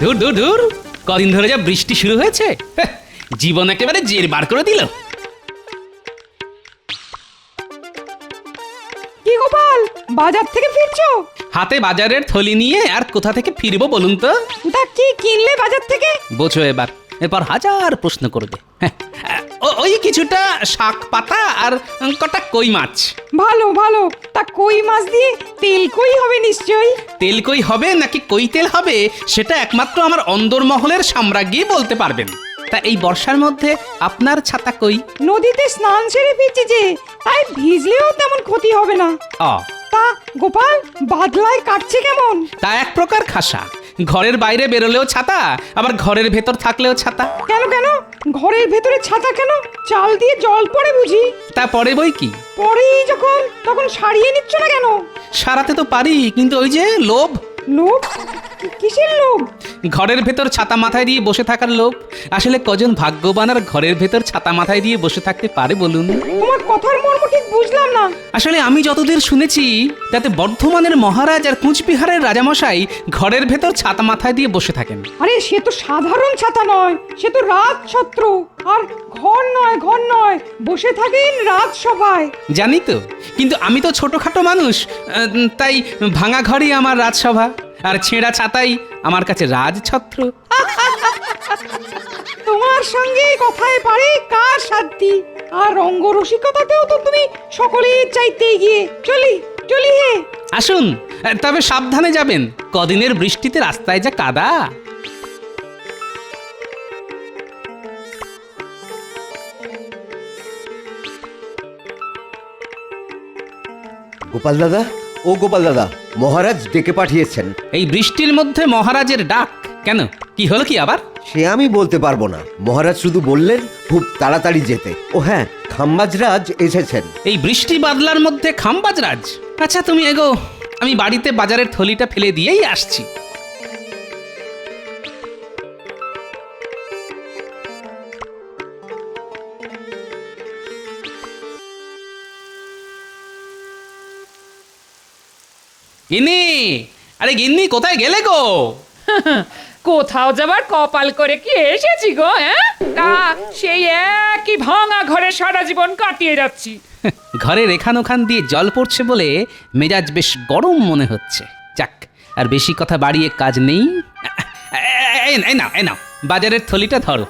ধুর ধুর ধুর, কদিন ধরে যা বৃষ্টি শুরু হয়েছে, জীবন একেবারে জের বার করে দিল। কি গোপাল, বাজার থেকে ফিরছো? হাতে বাজারের থলি নিয়ে আর কোথা থেকে ফিরবো বলুন তো? তা কি কিনলে বাজার থেকে? বোঝো এবার, এরপর হাজার প্রশ্ন করবে। ওই কিছুটা শাক পাতা আর কটা কই মাছ। ভালো ভালো, তা কই মাছ দিয়ে তেল কই হবে নিশ্চয়ই। তেল কই হবে নাকি কই তেল হবে সেটা একমাত্র আমার অন্দরমহলের সাম্রাজ্ঞী বলতে পারবেন। তা এই বর্ষার মধ্যে আপনার ছাতা কই? নদীতে স্নান সেরে ফিরছি যে, তাই ভিজলেও তেমন ক্ষতি হবে না। অ তা গোপাল, বাদলায় কাটছে কেমন? তা এক প্রকার খাসা, ঘরের বাইরে বেরোলেও ছাতা, আবার ঘরের ভেতর থাকলেও ছাতা। কেন কেন, ঘরের ভেতরে ছাতা কেন? চাল দিয়ে জল পড়ে বুঝি? তা পরে বই কি, পরেই যখন তখন সারিয়ে নিচ্ছ না কেন? সারাতে তো পারি, কিন্তু ওই যে লোভ। লোভ? কিসের লোভ? ঘরের ভেতর ছাতা মাথায় দিয়ে বসে থাকার লোভ। আসলে কজন ভাগ্যবান আর ঘরের ভেতর ছাতা মাথায় দিয়ে বসে থাকতে পারে বলুন? তোমার কথার মর্ম ঠিক বুঝলাম না। আসলে আমি যতদূর শুনেছি, তাতে বর্ধমানের মহারাজ আর কুচবিহারের রাজামশাই ঘরের ভেতর ছাতা মাথায় দিয়ে বসে থাকেন। আরে সে তো সাধারণ ছাতা নয়, সে তো রাজছত্র। আর ঘর নয়, ঘর নয়, বসে থাকেন রাজসভায়। জানি তো, কিন্তু আমি তো ছোটখাটো মানুষ, তাই ভাঙা ঘরই আমার রাজসভা, আর ছেঁড়া ছাতাই আমার কাছে রাজছত্র। তোমার সঙ্গে কথায় পারে কার সাধ্যি? আর রঙ্গরসিকতাতেও তো তুমি সকলের চাইতে এগিয়ে। চলি চলি হে। আসুন, তবে সাবধানে যাবেন, কদিনের বৃষ্টিতে রাস্তায় যা কাদা। গোপাল দাদা, ও গোপাল দাদা, মহারাজ ডেকে পাঠিয়েছেন। এই বৃষ্টির মধ্যে মহারাজের ডাক কেন? কি হলো কি আবার? সে আমি বলতে পারবো না, মহারাজ শুধু বললেন খুব তাড়াতাড়ি যেতে। ও হ্যাঁ, খাম্বাজরাজ এসেছেন। এই বৃষ্টি বাদলার মধ্যে খাম্বাজরাজ? আচ্ছা তুমি এগো, আমি বাড়িতে বাজারের থলিটা ফেলে দিয়েই আসছি। গিন্নি, আরে গিন্নি, কোথায় গেলে গো? কোথাও যাবার কপাল করে কি এসেছি গো? হ্যাঁ, তা সেই একই ভাঙা ঘরে সারা জীবন কাটিয়ে যাচ্ছি। ঘরের এখান ওখান দিয়ে জল পড়ছে বলে মেজাজ বেশ গরম মনে হচ্ছে। যাক, আর বেশি কথা বাড়িয়ে কাজ নেই। এই নাও বাজারের থলিটা ধরো।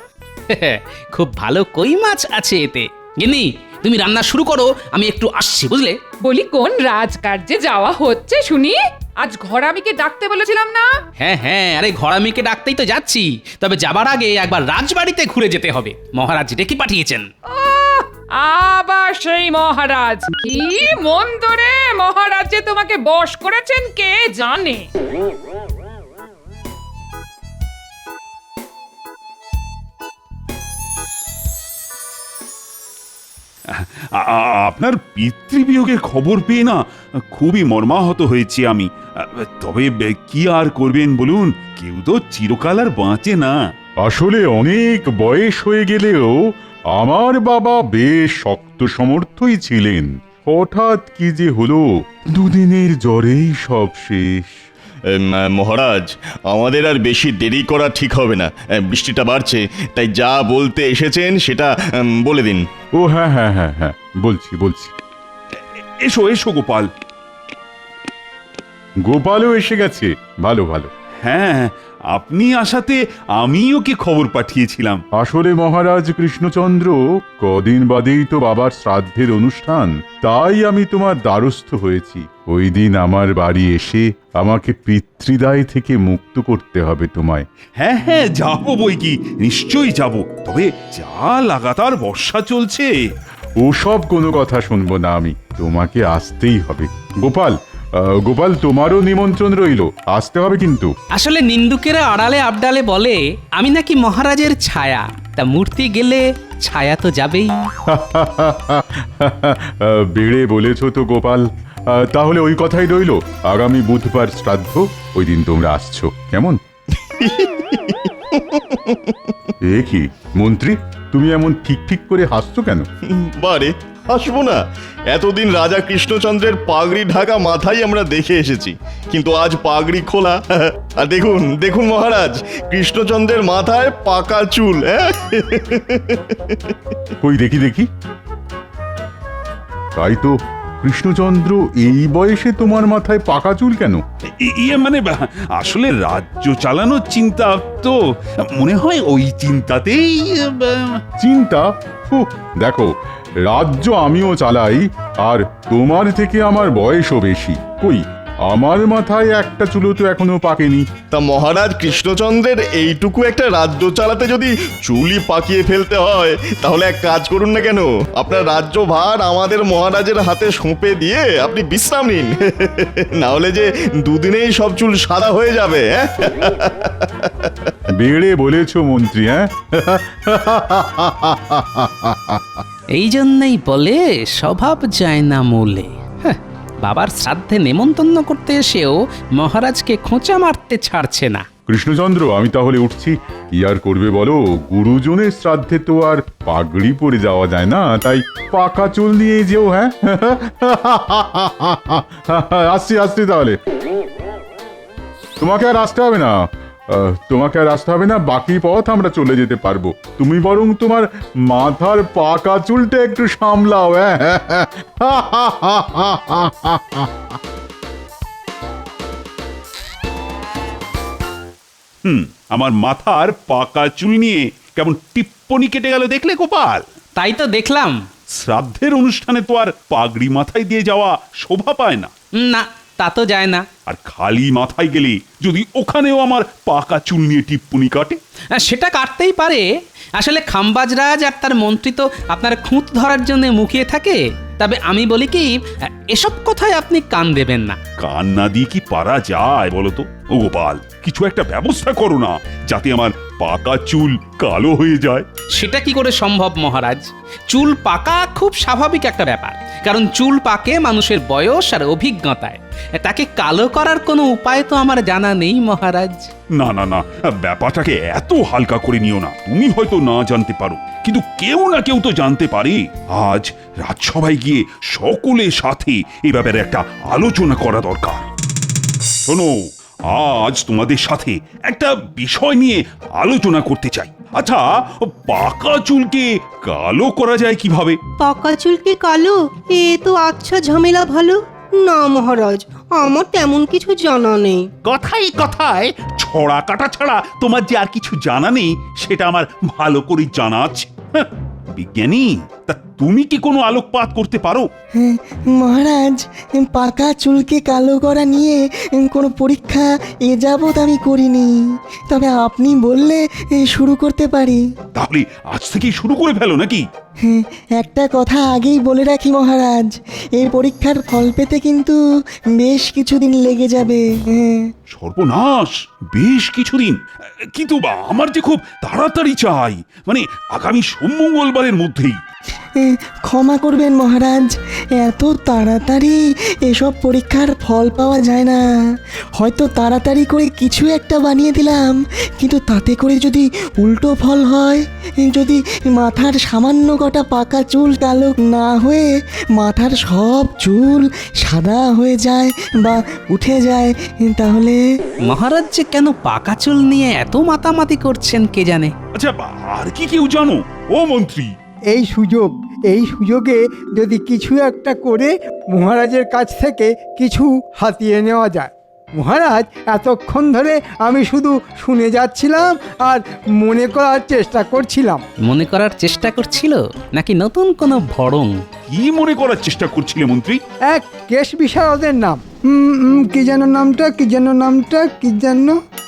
খুব ভালো কই মাছ আছে এতে। গিন্নি, তুমি রান্না শুরু করো, আমি একটু আসছি, বুঝলে? বলি, কোন রাজকার্যে যাওয়া হচ্ছে শুনি? আজ ঘরামিকে ডাকতে বলেছিলাম না? হ্যাঁ, আরে ঘরামিকে ডাকতেই তো যাচ্ছি, তবে যাবার আগে একবার রাজবাড়িতে ঘুরে যেতে হবে। মহারাজ ডেকে পাঠিয়েছেন। আহ, আবার সেই মহারাজ! কি মন্দ রে, মহারাজ যে তোমাকে বশ করেছেন কে জানে। আপনার পিতৃবিয়োগের খবর পেয়ে না খুবই মর্মাহত হয়েছি আমি। তবে কি আর করবেন বলুন, কেউ তো চিরকাল আর বাঁচে না। আসলে অনেক বয়স হয়ে গেলেও আমার বাবা বেশ শক্ত সমর্থই ছিলেন। হঠাৎ কি যে হলো, দুদিনের জ্বরেই সব শেষ। মহারাজ, আমাদের আর বেশি দেরি করা ঠিক হবে না। বৃষ্টিটা বাড়ছে, তাই যা বলতে এসেছেন সেটা বলে দিন। ও হ্যাঁ, বলছি। এসো এসো গোপাল। গোপালও এসে গেছে, ভালো। হ্যাঁ, আপনি আসাতে আমি ওকে খবর পাঠিয়েছিলাম। আসলে মহারাজ কৃষ্ণচন্দ্র, কদিন বাদেই তো বাবার শ্রাদ্ধের অনুষ্ঠান, তাই আমি তোমার দ্বারস্থ হয়েছি। ওই দিন আমার বাড়ি এসে আমাকে পিতৃদায় থেকে মুক্ত করতে হবে তোমায়। হ্যাঁ, যাবো বই কি, নিশ্চয়ই যাব। তবে যা লাগাতার বর্ষা চলছে। ওসব কোনো কথা শুনবো না আমি, তোমাকে আসতেই হবে। গোপাল, তোমারও নিমন্ত্রণ রইল, আসতে হবে কিন্তু। আসলে নিন্দুকেরা আড়ালে আবডালে বলে আমি নাকি মহারাজের ছায়া, তা মূর্তি গেলে ছায়া তো যাবেই। বেড়ে বলেছ তো গোপাল। তাহলে ওই কথাই রইল, আগামী বুধবার শ্রাদ্ধ, ওই দিন তোমরা আসছো, কেমন? এ কি মন্ত্রী, তুমি এমন ঠিক ঠিক করে হাসছো কেন? বারে আসবো না, এতদিন রাজা কৃষ্ণচন্দ্রের পাগড়ি ঢাকা মাথায় আমরা দেখে এসেছি, কিন্তু আজ পাগড়ি খোলা। আর দেখুন দেখুন মহারাজ, কৃষ্ণচন্দ্রের মাথায় পাকা চুল। হ্যাঁ, কই দেখি দেখি। তাই তো, কৃষ্ণচন্দ্র, এই বয়সে তোমার মাথায় পাকা চুল কেন? ইয়ে মানে আসলে রাজ্য চালানোর চিন্তা তো, মনে হয় ওই চিন্তাতেই চিন্তা? দেখো, রাজ্য আমিও চালাই, আর তোমার থেকে আমার বয়সও বেশি। কই, আমার মাথায় একটা চুলও তো এখনো পাকেনি। তা মহারাজ কৃষ্ণচন্দ্রের এইটুকু একটা রাজ্য চালাতে যদি চুলই পাকিয়ে ফেলতে হয়, তাহলে এক কাজ করুন না কেন, আপনার রাজ্য ভার আমাদের মহারাজের হাতে সঁপে দিয়ে আপনি বিশ্রাম নিন। না হলে যে দুদিনেই সব চুল সাদা হয়ে যাবে। বেড়ে বলেছো মন্ত্রী, হ্যাঁ? এই জন্যই বলে স্বভাব যায় না মূলে। হ্যাঁ, বাবার শ্রাদ্ধে নেমন্তন্ন করতে এসেও মহারাজকে খোঁচা মারতে ছাড়ছে না। কৃষ্ণচন্দ্র, আমি তাহলে উঠছি। কি আর করবে বলো, গুরুজনের শ্রাদ্ধে তো আর পাগড়ি পরে যাওয়া যায় না, তাই পাকা চুল নিয়ে যেও। হ্যাঁ, আসছি আসছি তাহলে। তোমাকে আর আসতে হবে না, বাকি পথ আমরা চলে যেতে পারবো। তুমি বরং তোমার মাথার পাকা চুলটা একটু সামলাও। আমার মাথার পাকা চুল নিয়ে কেমন টিপ্পনি কেটে গেল দেখলে গোপাল? তাই তো দেখলাম। শ্রাদ্ধের অনুষ্ঠানে তো আর পাগড়ি মাথায় দিয়ে যাওয়া শোভা পায় না। না, তা তো যায় না। আর খালি মাথায় গেলে যদি ওখানেও আমার পাকা চুল নিয়ে টিপ্পনি কাটে, সেটা কাটতেই পারে। আসলে খাম্বাজরাজ আর তার মন্ত্রী তো আপনার খুঁত ধরার জন্য মুখিয়ে থাকে। তবে আমি বলি কি, এসব কথায় আপনি কান দেবেন না। কান না দিয়ে কি পারা যায় বলো তো? ও গোপাল, কিছু একটা ব্যবস্থা করো না, যাতে আমার পাকা চুল কালো হয়ে যায়। সেটা কি করে সম্ভব মহারাজ? চুল পাকা খুব স্বাভাবিক একটা ব্যাপার, কারণ চুল পাকে মানুষের বয়স আর অভিজ্ঞতায়। তাকে কালো করার কোনো উপায় তো আমার জানা নেই মহারাজ। না না না, ব্যাপারটাকে এত হালকা করে নিও না। তুমি হয়তো না জানতে পারো, কিন্তু কেউ না কেউ তো জানতে পারে। আজ রাজসভায় গিয়ে সকলের সাথে এ ব্যাপারে একটা আলোচনা করা দরকার। শোনো, আজ তোমাদের সাথে একটা বিষয় নিয়ে আলোচনা করতে চাই। আচ্ছা, পাকা চুলকে কালো করা যায় কিভাবে? পাকা চুলকে কালো? এ তো আচ্ছা ঝামেলা ভালো। না মহারাজ, আমার তেমন কিছু জানা নেই। কথায় কথায় ছড়া কাটা ছাড়া তোমার যে আর কিছু জানা নেই, সেটা আমার ভালো করে জানা আছে। হ্যাঁ, বিজ্ঞানী, তা তুমি কি কোনো আলোকপাত করতে পারো? মহারাজ, পাকা চুলকে কালো করা নিয়ে কোনো পরীক্ষা এ যাবৎ আমি করিনি, তবে আপনি বললে শুরু করতে পারি। তাহলে আজ থেকেই শুরু করে ফেলো নাকি? একটা কথা আগেই বলে রাখি মহারাজ, এই পরীক্ষার ফল পেতে কিন্তু বেশ কিছুদিন লেগে যাবে। সর্বনাশ, বেশ কিছুদিন? কিন্তু আমার যে খুব তাড়াতাড়ি চাই, মানে আগামী সোম মঙ্গলবারের মধ্যেই। ক্ষমা করবেন মহারাজ, এত তাড়াতাড়ি এসব পরীক্ষার ফল পাওয়া যায় না। হয়তো তাড়াতাড়ি করে কিছু একটা বানিয়ে দিলাম, কিন্তু তাতে করে যদি উল্টো ফল হয়, যদি মাথার সামান্য কটা পাকা চুল কালো না হয়ে মাথার সব চুল সাদা হয়ে যায় বা উঠে যায়, তাহলে? মহারাজ যে কেন পাকা চুল নিয়ে এত মাতামাতি করছেন কে জানে। আচ্ছা, আর কি কেউ জানো? ও মন্ত্রী, এই সুযোগে যদি কিছু একটা করে মহারাজের কাছ থেকে কিছু হাতিয়ে নেওয়া যায়। মহারাজ, এতক্ষণ ধরে আমি শুধু শুনে যাচ্ছিলাম আর মনে করার চেষ্টা করছিলাম। মনে করার চেষ্টা করছিল নাকি নতুন কোনো ভড়ং? কি মনে করার চেষ্টা করছিলে মন্ত্রী? এক কেশ বিশারদের নাম, কি যেন নামটা,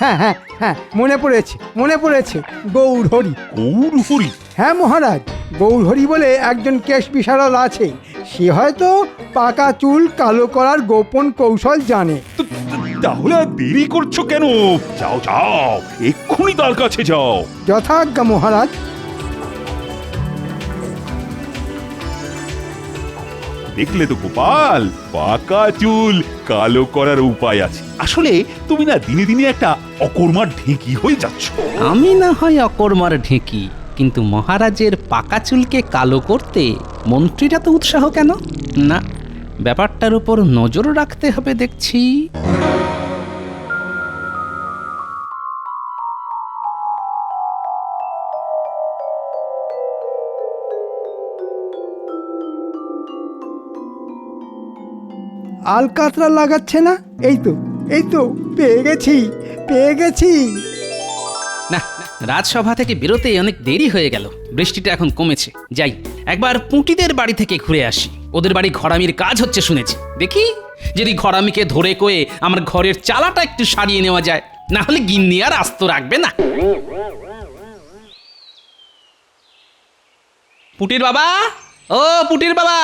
হ্যাঁ হ্যাঁ হ্যাঁ, মনে পড়েছে, গৌরহরি। গৌরহরি? হ্যাঁ মহারাজ, গৌরহরি বলে একজন কেশ বিশারদ আছে। সে হয়তো পাকা চুল কালো করার গোপন কৌশল জানে। তাহলে আর দেরি করছো কেন? যাও যাও, এক্ষুনি তার কাছে যাও। যথাজ্ঞা মহারাজ। দেখলে তো গোপাল, পাকা চুল কালো করার উপায় আছে। আসলে তুমি না দিনে দিনে একটা অকর্মার ঢেঁকি হয়ে যাচ্ছ। আমি না হয় অকর্মার ঢেঁকি, কিন্তু মহারাজের পাকা চুলকে কালো করতে মন্ত্রীরা তো উৎসাহ কেন? না, ব্যাপারটার উপর নজর রাখতে হবে দেখছি। আলকাতরা লাগাচ্ছে না? এই তো পেয়ে গেছি। না, রাজসভা থেকে বেরোতে অনেক দেরি হয়ে গেল। বৃষ্টিটা এখন কমেছে। যাই, একবার পুঁটিদের বাড়ি থেকে ঘুরে আসি। ওদের বাড়ি ঘরামির কাজ হচ্ছে শুনেছি। দেখি যদি ঘরামিকে ধরে কয়ে আমার ঘরের চালাটা একটু সারিয়ে নেওয়া যায়, না হলে গিন্নি আর আস্ত রাখবে না। পুটির বাবা, ও পুটির বাবা,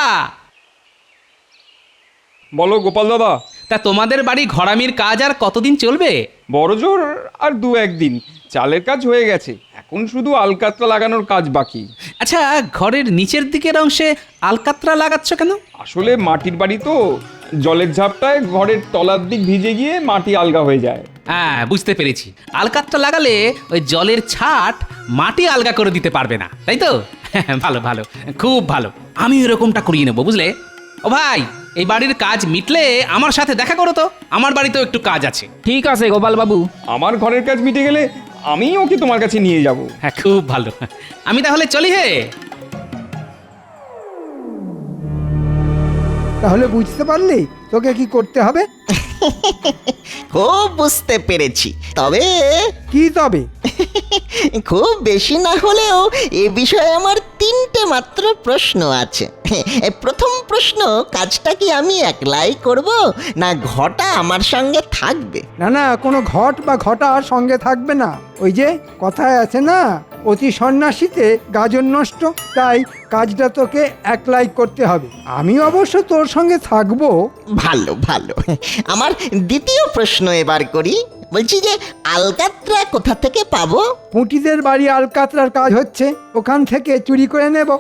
বলো গোপাল দাদা। তা তোমাদের বাড়ি ঘরামির কাজ আর কতদিন চলবে? বড়জোর আর 2-1 দিন। চালের কাজ হয়ে গেছে, এখন শুধু আলকাতরা লাগানোর কাজ বাকি। আচ্ছা, ঘরের নিচের দিকের অংশে আলকাতরা লাগাচ্ছ কেন? আসলে মাটির বাড়ি তো, জলের ঝাপটায় ঘরের তলার দিক ভিজে গিয়ে মাটি আলগা হয়ে যায়। হ্যাঁ, বুঝতে পেরেছি। আলকাতরা লাগালে ওই জলের ছাট মাটি আলগা করে দিতে পারবে না, তাই তো? ভালো ভালো, খুব ভালো। আমি এরকমটা করিয়ে নেবো, বুঝলে? ও ভাই, এই বাড়ির কাজ মিটলে আমার সাথে দেখা করো তো, আমার বাড়িতেও একটু কাজ আছে। ঠিক আছে গোপাল বাবু। আমার ঘরের কাজ মিটে গেলে আমি ওকে তোমার কাছে নিয়ে যাব। হ্যাঁ, খুব ভালো। আমি তাহলে চলি হে। তাহলে বুঝতে পারলি তোকে কি করতে হবে? খুব বুঝতে পেরেছি, তবে কি তবে? খুব বেশি না হলেও এ বিষয়ে আমার 3টে মাত্র প্রশ্ন আছে। প্রথম প্রশ্ন, কাজটা কি আমি একলাই করব, না ঘটা আমার সঙ্গে থাকবে? না, কোনো ঘট বা ঘটার সঙ্গে থাকবে না। ওই যে কথায় আছে না, অতি সন্ন্যাসীতে গাজন নষ্ট। তাই কাজটা তোকে একলাই করতে হবে। আমি অবশ্য তোর সঙ্গে থাকবো। ভালো ভালো। আমার দ্বিতীয় প্রশ্ন এবার করি। বলছি যে আলকাতরা কোথা থেকে পাবো? পুঁটিদের বাড়ি আলকাতরার কাজ হচ্ছে, ওখান থেকে চুরি করে নেব।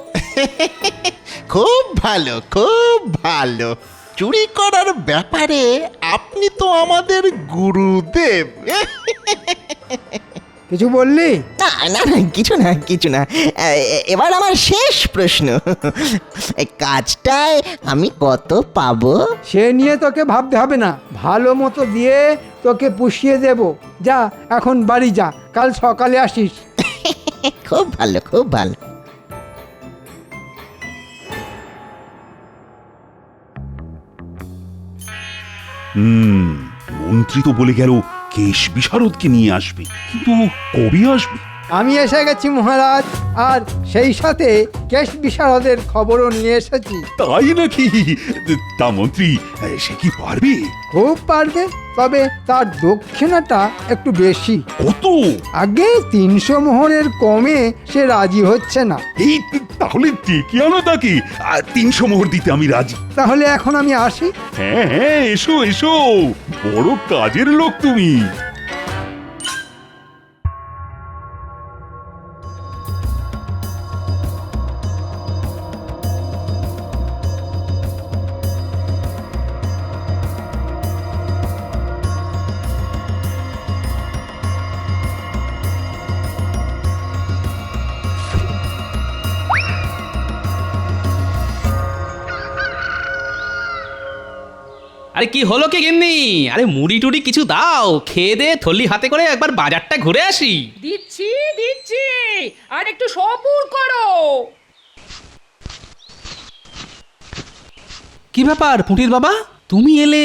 খুব ভালো, খুব ভালো। চুরি করার ব্যাপারে আপনি তো আমাদের গুরুদেব। কিছু বললি? না না না, কিছু না। এবার আমার শেষ প্রশ্ন, এই কাজটায় আমি কত পাবো? সে নিয়ে তোকে ভাবতে হবে না, ভালো মতো দিয়ে তোকে পুষিয়ে দেব। যা, এখন বাড়ি যা, কাল সকালে আসিস। খুব ভালো, খুব ভালো। মন্ত্রী তো বলে গেল কেশ বিশারদকে নিয়ে আসবে, কিন্তু কবে আসবে? আমি এসে গেছি মহারাজ, আর সেই সাথে কেশ বিশারদের খবরও নিয়ে এসেছি। তাই নাকি? তা মন্ত্রী সে কি পারবে? খুব পারবে, তবে তার দক্ষিণাটা একটু বেশি। কত? আগে 300 মোহরের কমে সে রাজি হচ্ছে না। এই তাহলে ডেকে আনো তাকে, 300 মোহর দিতে আমি রাজি। তাহলে এখন আমি আসি। হ্যাঁ, এসো এসো, বড় কাজের লোক তুমি। আরে কি হলো কি গিন্নি? আরে মুড়ি টুড়ি কিছু দাও, খেয়ে দে থলি হাতে করে একবার বাজারটা ঘুরে আসি। দিচ্ছি আর একটু সবুর করো। কি ব্যাপার পুঁটির বাবা, তুমি এলে,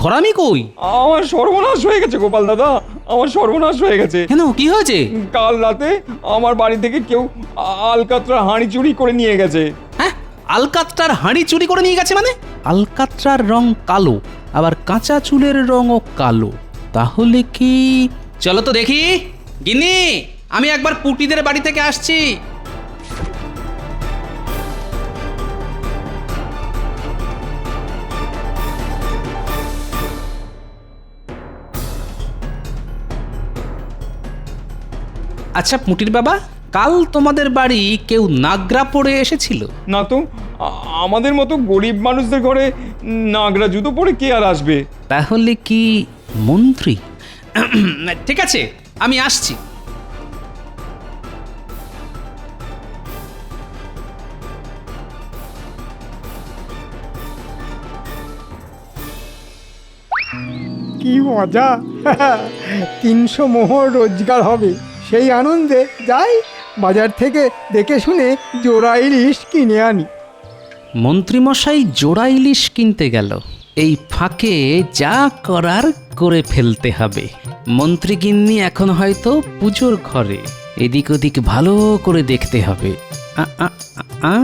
ঘরামি কই? আমার সর্বনাশ হয়ে গেছে গোপাল দাদা, আমার সর্বনাশ হয়ে গেছে। কেন, কি হয়েছে? কাল রাতে আমার বাড়ি থেকে কেউ আলকাতরা হাঁড়ি চুরি করে নিয়ে গেছে। হ্যাঁ, আলকাতরার হাঁড়ি চুরি করে নিয়ে গেছে মানে? আলকাতরার রং কালো, আবার কাঁচা চুলের রঙও কালো, তাহলে কি? চলো তো দেখি। গিন্নি, আমি একবার পুটিদের বাড়ি থেকে আসছি। আচ্ছা পুটির বাবা, কাল তোমাদের বাড়ি কেউ নাগরা পরে এসেছিল? না তো, আমাদের মতো গরিব মানুষদের ঘরে নাগরা জুতো পরে কে আর আসবে? তাহলে কি মন্ত্রী? ঠিক আছে, আমি আসছি। কি মজা! 300 মোহর রোজগার হবে। সেই আনন্দে যাই বাজার থেকে দেখে শুনে জোড়া ইলিশ কিনে আনি। মন্ত্রীমশাই জোড়া ইলিশ কিনতে গেল। এই ফাঁকে যা করার করে ফেলতে হবে। মন্ত্রী গিন্নি এখন হয়তো পুজোর ঘরে, এদিক ওদিক ভালো করে দেখতে হবে। আ, আ, আ,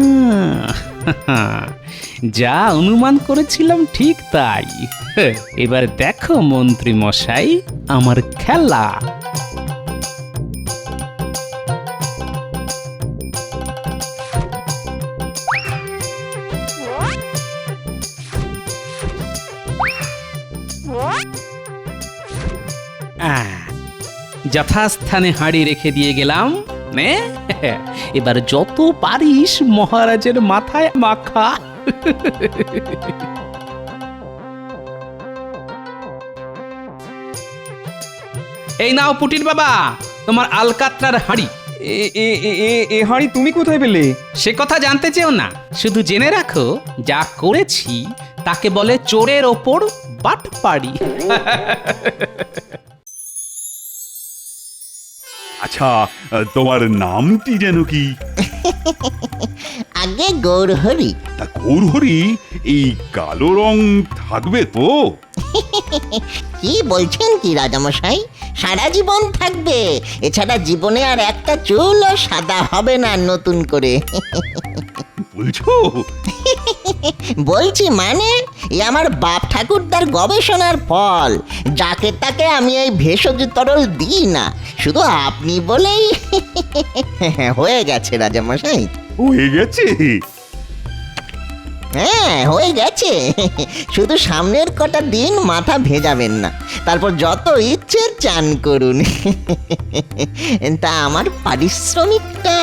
যা অনুমান করেছিলাম ঠিক তাই। এবার দেখো মন্ত্রী মশাই আমার খেলা। যথাস্থানে হাঁড়ি রেখে দিয়ে গেলাম। নে, এবার যত পারিস মহারাজের মাথায় মাখা। এই নাও পুটির বাবা, তোমার আলকাত্রার হাঁড়ি। এ হাঁড়ি তুমি কোথায় পেলে? সে কথা জানতে চেও না, শুধু জেনে রাখো যা করেছি তাকে বলে চোরের ওপর বাটপাড়ি। আচ্ছা, তোমার নামটি যেন কি? আগে গৌরহরি। তা গৌরহরি, এই কালো রং থাকবে তো? কি বলছেন কি রাজামশাই, সারা জীবন থাকবে। এছাড়া জীবনে আর একটা চুলও সাদা হবে না নতুন করে। বলছো? বলছি মানে, এ আমার বাপ ঠাকুরদার গবেষণার ফল। যাকে তাকে আমি এই ভেষজ তরল দিই না, শুধু আপনি বলেই হয়ে গেছে রাজামশাই। হয়ে গেছে? হ্যাঁ, হয়ে গেছে। শুধু সামনের কটা দিন মাথা ভেজাবেন না, তারপর যত ইচ্ছে চান করুন। তা আমার পারিশ্রমিকটা?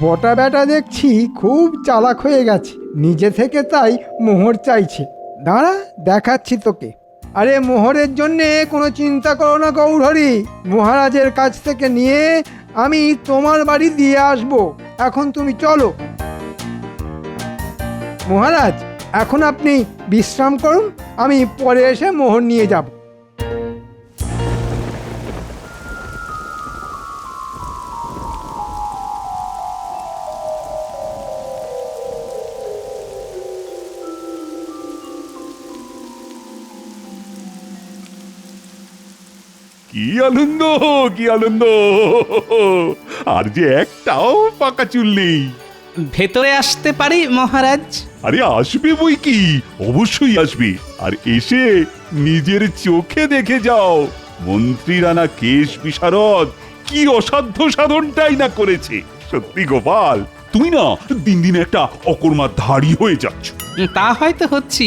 বটা বেটা দেখছি খুব চালাক হয়ে গেছে, নিজে থেকে তাই মোহর চাইছে। দাঁড়া, দেখাচ্ছি তোকে। আরে মোহরের জন্যে কোনো চিন্তা করো না গৌরহরি, মহারাজের কাছ থেকে নিয়ে আমি তোমার বাড়ি দিয়ে আসব। এখন তুমি চলো। মহারাজ, এখন আপনি বিশ্রাম করুন, আমি পরে এসে মোহর নিয়ে যাব। কি আনন্দ, কি আনন্দ! আর যে একটাও পাকা চুল নেই। ভেতরে আসতে পারি মহারাজ? আরে আসবে বই কি, অবশ্যই আসবে। আর এসে নিজের চোখে দেখে যাও মন্ত্রী রানা কেশ বিশারদ কি অসাধ্য সাধনটাই না করেছে। সত্যি গোপাল, তুমি না দিন দিন একটা অকর্মার ধাড়ি হয়ে যাচ্ছ। তা হয়তো হচ্ছি,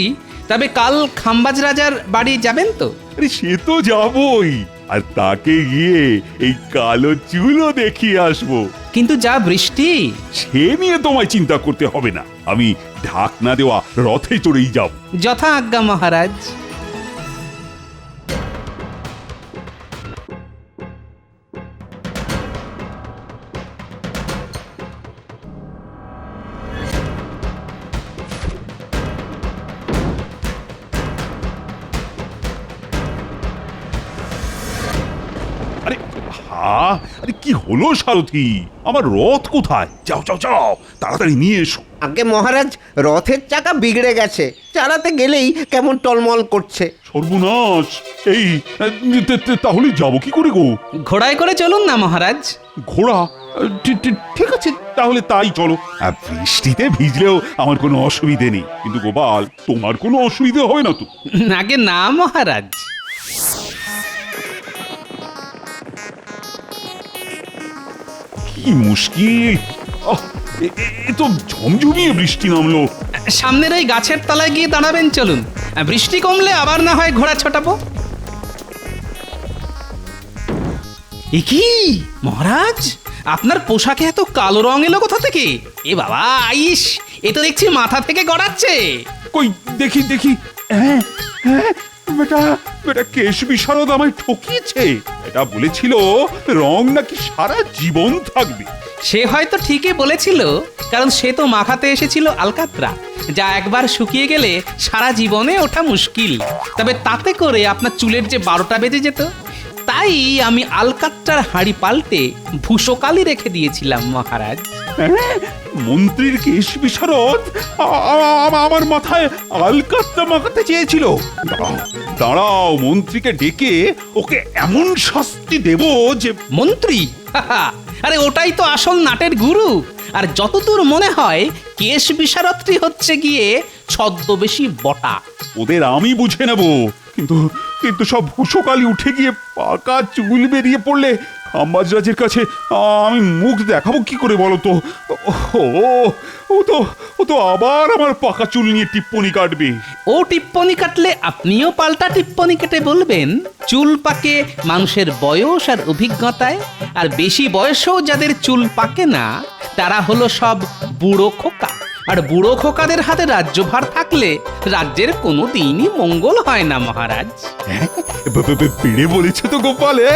তবে কাল খাম্বাজ রাজার বাড়ি যাবেন তো? আরে সে তো যাবই, আর তাকে গিয়ে এই কালো চুলও দেখিয়ে আসবো। কিন্তু যা বৃষ্টি! সে নিয়ে তোমায় চিন্তা করতে হবে না, আমি ঢাকনা দেওয়া রথে চড়েই যাব। যথা আজ্ঞা মহারাজ। আরে কি হলো সারথি, আমার রথ কোথায়? যাও যাও যাও, তাড়াতাড়ি নিয়ে এসো। আগে মহারাজ, রথের চাকা বিগড়ে গেছে, চালাতে গেলেই কেমন টলমল করছে। সর্বনাশ! এই তাহলে যাবো কি করে গো? ঘোড়ায় করে চলুন না মহারাজ। ঘোড়া? ঠিক আছে, তাহলে তাই চলো। বৃষ্টিতে ভিজলেও আমার কোনো অসুবিধে নেই, কিন্তু গোপাল, তোমার কোনো অসুবিধে হবে না তো? আগে না মহারাজ। কি মুশকিল! এ তো ঝমঝমিয়ে বৃষ্টি নামলো। সামনের ওই গাছের তলায় গিয়ে দাঁড়াবেন, চলুন। বৃষ্টি কমলে আবার না হয় ঘোড়া ছোটাবো। এ কি মহারাজ, আপনার পোশাকে এত কালো রং এলো কোথা থেকে? এ বাবা, আইস, এ তো দেখছি মাথা থেকে গড়াচ্ছে। কই দেখি দেখি, হ্যাঁ হ্যাঁ, বেটা বেটা কেশ বিশারদ আমায় ঠকিয়েছে। এটা বলেছিল রং নাকি সারা জীবন থাকবে। সে হয়তো ঠিকই বলেছিল, কারণ সে তো মাখাতে এসেছিল আলকাতরা, যা একবার শুকিয়ে গেলে সারা জীবনে ওঠা মুশকিল। তবে তাতে করে আপনার চুলের যে 12টা বেজে যেত, তাই আমি আলকাতরার হাঁড়ি পাল্টে ভূষকালি রেখে দিয়েছিলাম মহারাজ। হ্যাঁ, মন্ত্রীর কেশ বিশারদ আমার মাথায় আলকাতরা মাখাতে চেয়েছিল। দাঁড়াও দাঁড়াও, মন্ত্রীকে ডেকে ওকে এমন শাস্তি দেব যে। মন্ত্রী? আরে ওটাই তো আসল নাটের গুরু। আর যতদূর মনে হয় কেশ বিশারদটি হচ্ছে গিয়ে ছদ্মবেশী বটা। ওদের আমি বুঝে নেব, কিন্তু কিন্তু সব ভূষকালি উঠে গিয়ে পাকা চুল বেরিয়ে পড়লে খাম্বাজরাজের কাছে আমি মুখ দেখাবো কি করে বলো তো? ও তো আবার আমার পাকা চুল নিয়ে টিপ্পনি কাটবে। ও টিপ্পনি কাটলে আপনিও পাল্টা টিপ্পনি কেটে বলবেন চুল পাকে মানুষের বয়স আর অভিজ্ঞতায়, আর বেশি বয়সেও যাদের চুল পাকে না তারা হলো সব বুড়ো খোকা। আর বুড়ো খোকাদের হাতে রাজ্যভার থাকলে রাজ্যের কোনো দিনই মঙ্গল হয় না মহারাজ। পেড়ে বলেছে তো গোপালে।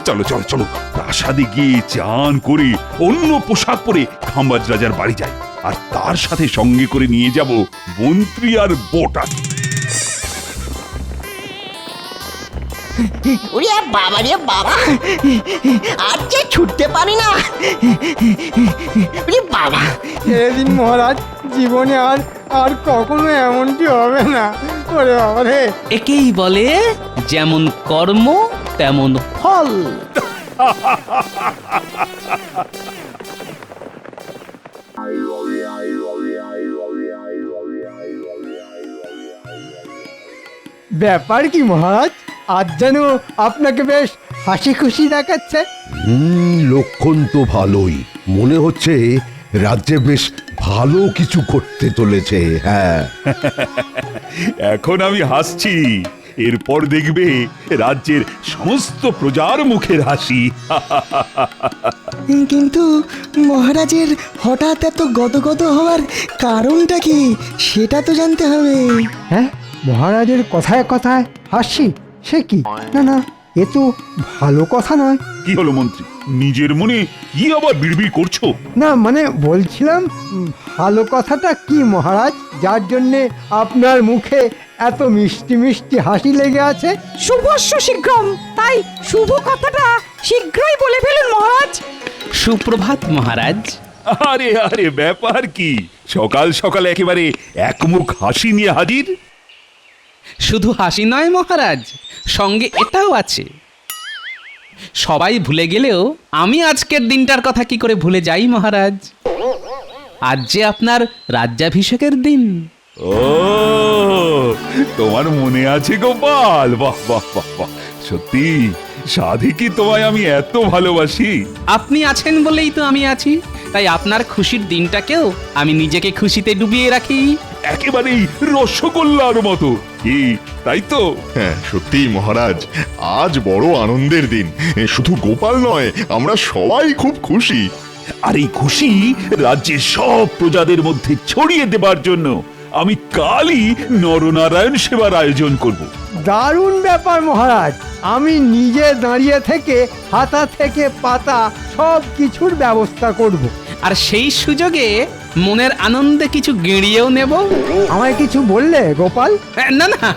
চলো চলো চলো, প্রাসাদে গিয়ে চান করে অন্য পোশাক পরে খাম্বাজ রাজার বাড়ি যাই, আর তার সাথে সঙ্গে করে নিয়ে যাব মন্ত্রী আর বটা। ওরে বাবা রে বাবা, আর যে ছুটতে পারি না। ওরে বাবা, এদিন মহারাজ, জীবনে আর আর কখনো এমনটি হবে না। ওরে বাবা রে। একেই বলে যেমন কর্ম তেমন ফল। ব্যাপার কি মহারাজ, আজ যেন আপনাকে বেশ হাসি খুশি দেখাচ্ছে। লক্ষণ তো ভালোই মনে হচ্ছে, রাজ্যে বেশ ভালো কিছু করতে চলেছে। হ্যাঁ, এখন আমি হাসছি, এরপর দেখবে রাজ্যের সমস্ত প্রজার মুখের হাসি। কিন্তু মহারাজের হঠাৎ এত গদগদ হওয়ার কারণটা কি, সেটা তো জানতে হবে। হ্যাঁ, মহারাজের কথায় কথায় হাসি, সে কি? না না, এ তো ভালো কথা নয়। কি হলো মন্ত্রী, নিজের মনে কি আবার বিড়বিড় করছো? না মানে বলছিলাম, ভালো কথাটা কি মহারাজ, যার জন্যে আপনার মুখে এত মিষ্টি মিষ্টি হাসি লেগে আছে? শুভস্য শীঘ্রম, তাই শুভ কথাটা শীঘ্রই বলে ফেলুন মহারাজ। সুপ্রভাত মহারাজ। আরে আরে, ব্যাপার কি, সকাল সকাল একেবারে একমুখ হাসি নিয়ে হাজির? শুধু হাসি নয় মহারাজ, সঙ্গে এটাও আছে। সবাই ভুলে গেলেও আমি আজকের দিনটার কথা কি করে ভুলে যাই মহারাজ। আজ যে আপনার রাজ্যাভিষেকের দিন। ও, তোমার মনে আছে গোপাল? বাহ বাহ বাহ বাহ, সত্যি সাধে কি তোমায় আমি এত ভালোবাসি। আপনি আছেন বলেই তো আমি আছি, তাই আপনার খুশির দিনটাকেও আমি নিজেকে খুশিতে ডুবিয়ে রাখি। একেবারেই রসগোল্লার মতো, কি তাই তো? হ্যাঁ সত্যিই মহারাজ, আজ বড় আনন্দের দিন। শুধু গোপাল নয়, আমরা সবাই খুব খুশি। আর এই খুশি রাজ্যের সব প্রজাদের মধ্যে ছড়িয়ে দেবার জন্য আমি কালই নরনারায়ণ সেবার আয়োজন করব। দারুণ ব্যাপার মহারাজ, আমি নিজে দাঁড়িয়ে থেকে হাতা থেকে পাতা সব কিছুর ব্যবস্থা করব। আর সেই সুযোগে মনের আনন্দে কিছু গেঁড়িয়েও নেব। আমায় কিছু বললে গোপাল? না না,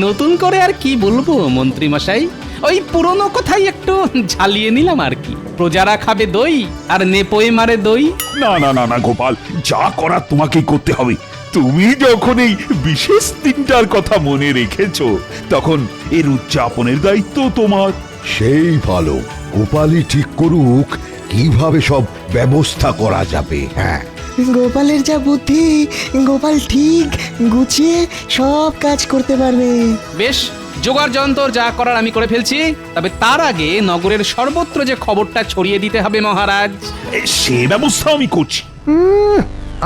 নতুন করে আর কি বলবো মন্ত্রী মশাই, ওই পুরনো কথাই একটু ঝালিয়ে নিলাম আর কি। প্রজারা খাবে দই আর নেপোয়ে মারে দই। না না না না গোপাল, যা করার তোমাকেই করতে হবে। তুমি যখন এই বিশেষ দিনটার কথা মনে রেখেছো, তখন এর উদযাপনের দায়িত্ব তোমার। সেই ভালো, গোপালই ঠিক করুক কিভাবে সব ব্যবস্থা করা যাবে। হ্যাঁ, গোপালের যা বুদ্ধি, গোপাল ঠিক গুছিয়ে সব কাজ করতে পারবে। বেশ, জোগাড় যন্ত্র যা করার আমি করে ফেলছি, তবে তার আগে নগরের সর্বত্র যে খবরটা ছড়িয়ে দিতে হবে মহারাজ। সে ব্যবস্থা আমি করছি।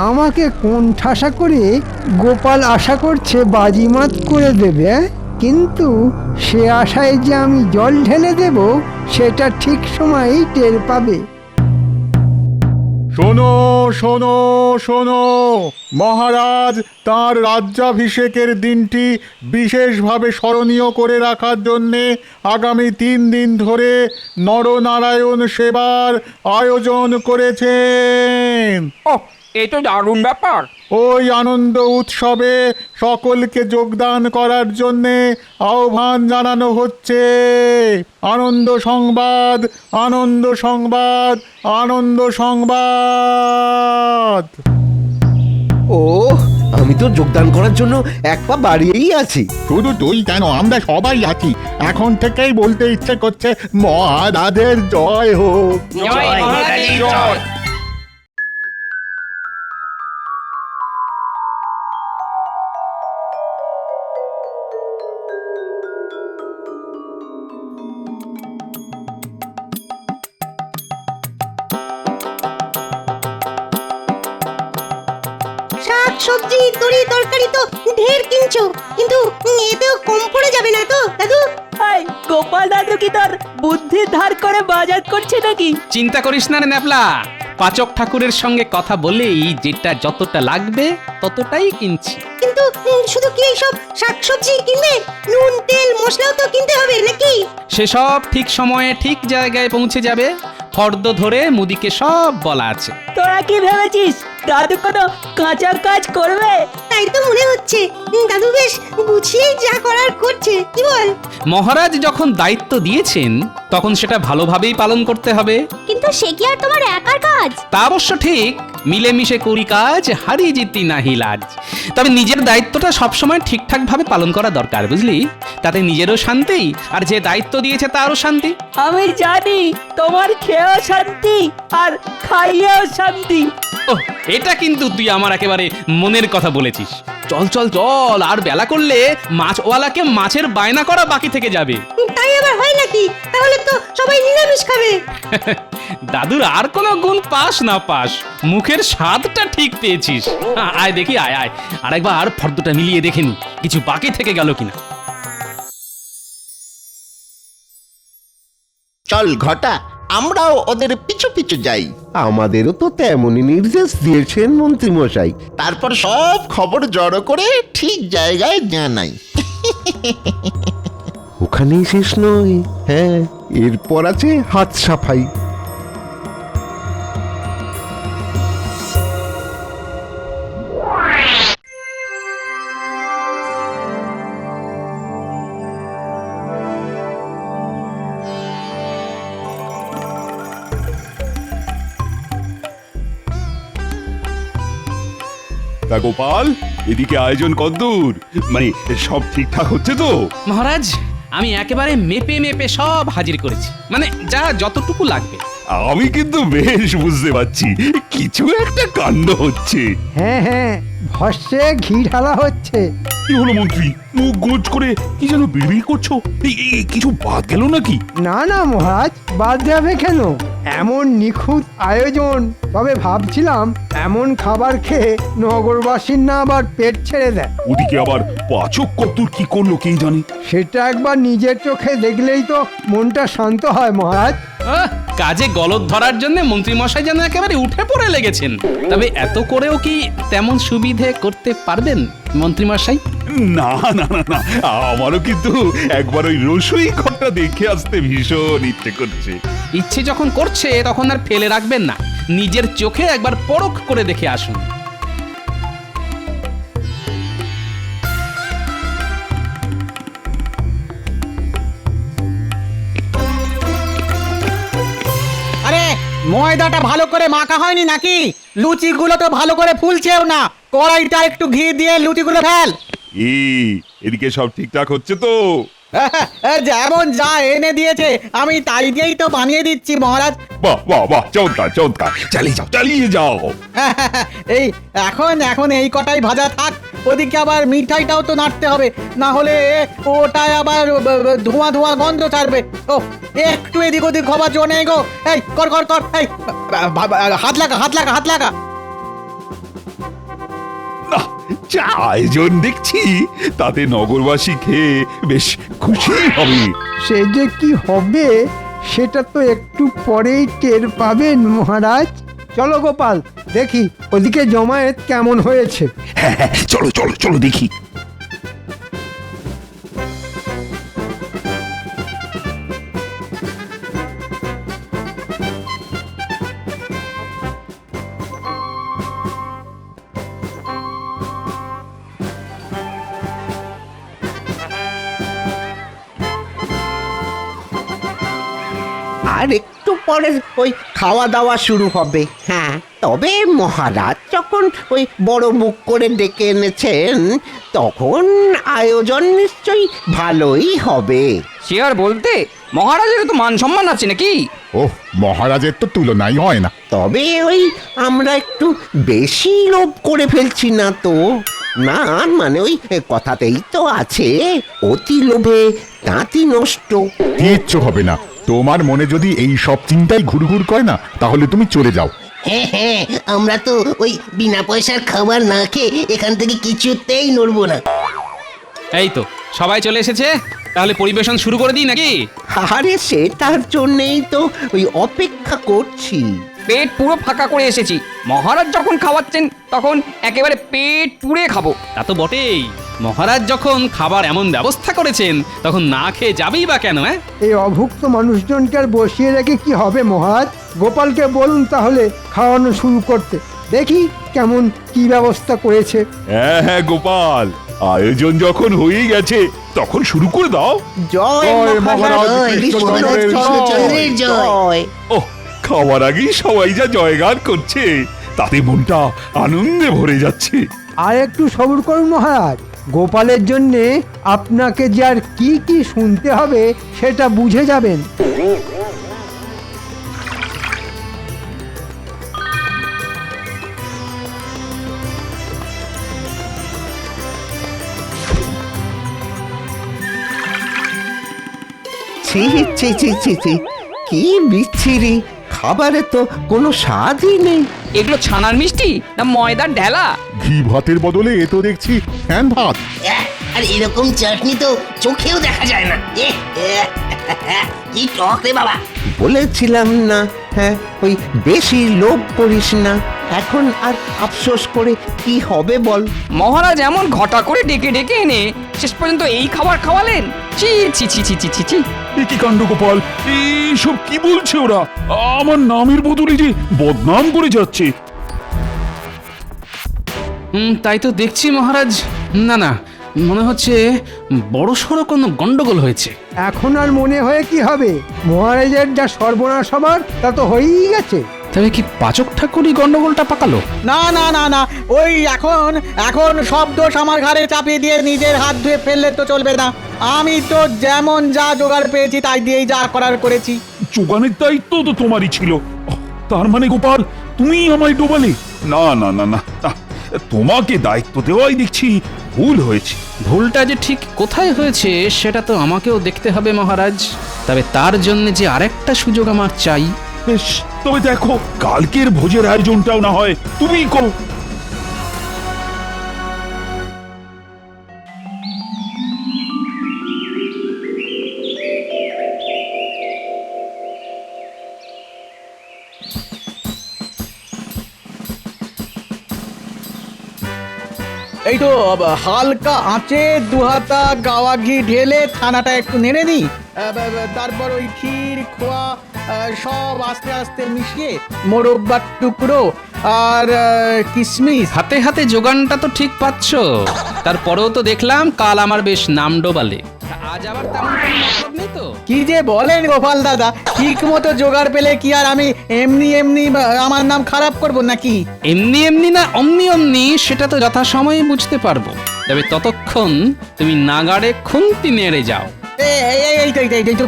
আমাকে কোন ঠাসা করে গোপাল আশা করছে বাজিমাত করে দেবে? কিন্তু সে আশায় যে আমি জল ঢেলে দেব সেটা ঠিক সময়েই টের পাবে। শোনো শোনো শোনো, মহারাজ তার রাজ্যাভিষেকের দিনটি বিশেষভাবে স্মরণীয় করে রাখার জন্যে আগামী 3 দিন ধরে নরনারায়ণ সেবার আয়োজন করেছেন। ও এই তো দারুণ ব্যাপার। ওই আনন্দ উৎসবে সকলকে যোগদান করার জন্যে আহ্বান জানানো হচ্ছে। আনন্দ সংবাদ, আনন্দ সংবাদ, আনন্দ সংবাদ। ও আমি তো যোগদান করার জন্য এক পা বাড়িয়েই আছি। শুধু তুই কেন, আমরা সবাই আছি। এখন থেকেই বলতে ইচ্ছে করছে মহারাজের জয় হোক। জয় মহারাজের জয়। শাক সবজি তরি তরকারি তো ঢের কিনছো, কিন্তু এতেও কম পড়ে যাবে না তো দাদু? গোপাল দাদু কি তোর বুদ্ধি ধার করে বাজার করছে নাকি? চিন্তা করিস না রে ন্যাপলা, পাচক ঠাকুরের সঙ্গে কথা বলেই যেটা যতটা লাগবে ততটাই কিনছি। কিন্তু শুধু কি এইসব শাকসবজি কিনবে? নুন তেল মশলাও তো কিনতে হবে নাকি? সেসব ঠিক সময়ে ঠিক জায়গায় পৌঁছে যাবে। ফর্দ ধরে মুদিকে সব বলা আছে। তোরা কি ভেবেছিস দাদু কোনো কাঁচা কাজ করবে? তাই তো মনে হচ্ছে দাদু বেশ গুছিয়েই যা করার করছে, কি বল? মহারাজ যখন দায়িত্ব দিয়েছেন তখন সেটা ভালোভাবেই পালন করতে হবে। কিন্তু সে কি আর তোমার একার কাজ? তা অবশ্য ঠিক, মিলেমিশে করি কাজ, হারি জিতি নাহি লাজ। তবে নিজের দায়িত্বটা সবসময় ঠিকঠাক ভাবে পালন করা দরকার, বুঝলি? তাতে নিজেরও শান্তি, আর যে দায়িত্ব দিয়েছে তারও শান্তি। আমি জানি তোমার খেয়েও শান্তি আর খাইয়েও শান্তি। ওহ, এটা কিন্তু তুই আমার একেবারে মনের কথা বলেছিস। চল চল চল, আর বেলা করলে মাছওয়ালাকে মাছের বায়না করা বাকি থেকে যাবে। তাই আবার হয় নাকি? তাহলে তো সবাই নিরামিষ খাবে। দাদুর আর কোনো গুণ পাস না পাস, মুখের স্বাদটা ঠিক পেয়েছিস। আয় দেখি, আয় আয়, আরেকবার ফর্দটা মিলিয়ে দেখে নি কিছু বাকি থেকে গেল কিনা। চল ঘটা, আমরাও ওদের পিছু পিছু যাই। আমাদেরও তো তেমনই নির্দেশ দিয়েছেন মন্ত্রী মশাই। তারপর সব খবর জড়ো করে ঠিক জায়গায় জানাই। ওখানেই শেষ নয়, হ্যাঁ, এরপর আছে হাত সাফাই। তা গোপাল, এদিকে আয়োজন কদ্দূর? মানে সব ঠিকঠাক হচ্ছে তো? মহারাজ, আমি একেবারে মেপে মেপে সব হাজির করেছি, মানে যা যতটুকু লাগবে। আমি কিন্তু বেশ বুঝতে পারছি কিছু একটা কাণ্ড হচ্ছে। হ্যাঁ হ্যাঁ, ভস্যে ঘি ঢালা হচ্ছে। কি হলো মন্ত্রী, মুখ গোজ করে কি যেন বিড়বিড় করছো? এই কিছু বাদ গেল নাকি? না না মহারাজ, বাদ যাবে কেন? এমন নিখুঁত আয়োজন, তবে ভাবছিলাম এমন খাবার খেয়ে নগরবাসীর না আবার পেট ছেড়ে দেয়। ওদিকে আবার পাচক কদ্দূর কি করলো কে জানে। সেটা একবার নিজের চোখে দেখলেই তো মনটা শান্ত হয় মহারাজ। কাজে গলদ ধরার জন্য মন্ত্রী মশাই যেন একেবারে উঠে পড়ে লেগেছেন। তবে এত করেও কি তেমন সুবিধে করতে পারবেন মন্ত্রী মশাই? না না না না, আমারও কিন্তু একবার ওই রসুই ঘরটা দেখে আসতে ভীষণ ইচ্ছে করছে। ইচ্ছে যখন করছে তখন আর ফেলে রাখবেন না, নিজের চোখে একবার পরখ করে দেখে আসুন। আরে ময়দাটা ভালো করে মাখা হয়নি নাকি? লুচিগুলো তো ভালো করে ফুলছেও না। কড়াইটা একটু ঘি দিয়ে লুচিগুলো ফেল। এদিকে সব ঠিকঠাক হচ্ছে তো? যেমন যা এনে দিয়েছে আমি তাই দিয়েই তো বানিয়ে দিচ্ছি মহারাজ। বাহ বাহ বাহ, চমৎকার চমৎকার, চালিয়ে যাও চালিয়ে যাও। এই এখন এই কটাই ভাজা থাক। ওদিকে আবার মিঠাইটাও তো নাড়তে হবে, না হলে ওটাই আবার ধোঁয়া ধোঁয়া গন্ধ ছাড়বে। ও একটু এদিক ওদিক হবার জন্য গো। এই কর কর কর, এই হাত লাগা হাত লাগা হাত লাগা। না, যা আয়োজন দেখছি তাতে নগরবাসী খেয়ে বেশ খুশি হবে। সে যে কি হবে সেটা তো একটু পরেই টের পাবেন মহারাজ। চলো গোপাল, দেখি ওদিকে জমায়েত কেমন হয়েছে। হ্যাঁ হ্যাঁ, চলো চলো চলো দেখি। আর একটু পরে ওই খাওয়া দাওয়া শুরু হবে। হ্যাঁ, তবে মহারাজ যখন ওই বড় মুখ করে ডেকে এনেছেন তখন আয়োজন নিশ্চয়ই ভালোই হবে। সে আর বলতে, মহারাজের তো মান সম্মান আছে নাকি? ওহ, মহারাজের তো তুলনাই হয় না। তবে ওই আমরা একটু বেশি লোভ করে ফেলছি না তো? না মানে ওই কথাতেই তো আছে, অতি লোভে তাঁতি নষ্ট। কিচ্ছু হবে না। তোমার মনে যদি এই সব চিন্তাই ঘুরঘুর করে না, তাহলে তুমি চলে যাও। হ্যাঁ হ্যাঁ, আমরা তো ওই বিনা পয়সার খাবার না খেয়ে এখান থেকে কিছুতেই নড়বো না। এই তো সবাই চলে এসেছে, তাহলে পরিবেশন শুরু করে দিই নাকি? আরে সে তার জন্যেই তো ওই অপেক্ষা করছি। পেট পুরো ফাঁকা করে এসেছি, মহারাজ যখন খাওয়াচ্ছেন তখন একেবারে পেট পুড়ে খাবো। তা তো বটেই, মহারাজ যখন খাবার এমন ব্যবস্থা করেছেন তখন না খেয়ে যাবেই বা কেন? হ্যাঁ, এই অভুক্ত মানুষজনকে আর বসিয়ে রেখে কি হবে মহারাজ? গোপালকে বলুন তাহলে খাওয়ানো শুরু করতে, দেখি কেমন কি ব্যবস্থা করেছে। হ্যাঁ হ্যাঁ গোপাল, আয়োজন যখন হয়ে গেছে তখন শুরু করে দাও। জয় মহারাজ কৃষ্ণচন্দ্রের জয়। ওহ, খাওয়ার আগেই সবাই যা জয়গান করছে তাতে মনটা আনন্দে ভরে যাচ্ছে। আর একটু সবুর করুন মহারাজ, গোপালের জন্যে আপনাকে যে আর কি কি শুনতে হবে সেটা বুঝে যাবেন। ছি ছি ছি ছি ছি, কি বিচ্ছিরি! খাবারে তো কোনো স্বাদই নেই। এগুলো ছানার মিষ্টি না ময়দার ঢেলা? ঘি ভাতের বদলে এ তো দেখছি ফ্যান ভাত। আর এরকম চাটনি তো চোখেও দেখা যায় না। কি টক রে বাবা! বলেছিলাম না, হ্যাঁ ওই বেশি লোভ করিস না। এখন আর আফসোস করে কি হবে বল? মহারাজ এমন ঘটা করে ডেকে ডেকে এনে শেষ পর্যন্ত এই খাবার খাওয়ালেন। ছি ছি ছি ছি ছি ছি ছি। এ কি কাণ্ড গোপাল, এইসব কি বলছে ওরা? আমার নামের বদলে যে বদনাম করে যাচ্ছে। তাই তো দেখছি মহারাজ। না না, মনে হচ্ছে বড়সড় কোনো গন্ডগোল হয়েছে। এখন আর মনে হয়ে কি হবে? মহারাজের যা সর্বনাশ হবার তা তো হয়েই গেছে। তবে কি পাচক ঠাকুরই গন্ডগোলটা পাকালো? না না না না, ওই এখন সব দোষ আমার ঘাড়ে চাপিয়ে দিয়ে নিজের হাত ধুয়ে ফেললে তো চলবে না। আমি তো যেমন যা জোগাড় পেয়েছি তাই দিয়েই যা করার করেছি। যোগানের দায়িত্ব তো তোমারই ছিল। তার মানে গোপাল, তুমি আমায় ডোবালে? না না না না না, তোমাকে দায়িত্ব দেওয়াই দেখছি ভুল হয়েছে। ভুলটা যে ঠিক কোথায় হয়েছে সেটা তো আমাকেও দেখতে হবে মহারাজ। তবে তার জন্য যে আরেকটা সুযোগ আমার চাই। বেশ, তবে দেখো কালকের ভোজের আয়োজনটাও না হয় তুমিই করো। এই তো হালকা আঁচে দুহাতা গাওয়া ঘি ঢেলে ছানাটা একটু নেড়ে নিই, তারপর ওই ক্ষীর খোয়া সব আস্তে আস্তে মিশিয়ে মোরব্বার টুকরো আর কিশমিশ। হাতে হাতে যোগানটা তো ঠিক পাচ্ছ, তারপরেও তো দেখলাম কাল আমার বেশ নাম ডোবালে। আজ আবার তেমন কোনো মতলব নেই তো? কি যে বলেন গোপাল দাদা, ঠিক মতো জোগাড় পেলে কি আর আমি এমনি এমনি আমার নাম খারাপ করব নাকি? এমনি এমনি না অমনি অমনি সেটা তো যথাসময়ে বুঝতে পারবো। তবে ততক্ষণ তুমি নাগাড়ে খুন্তি নেড়ে যাও। এই তো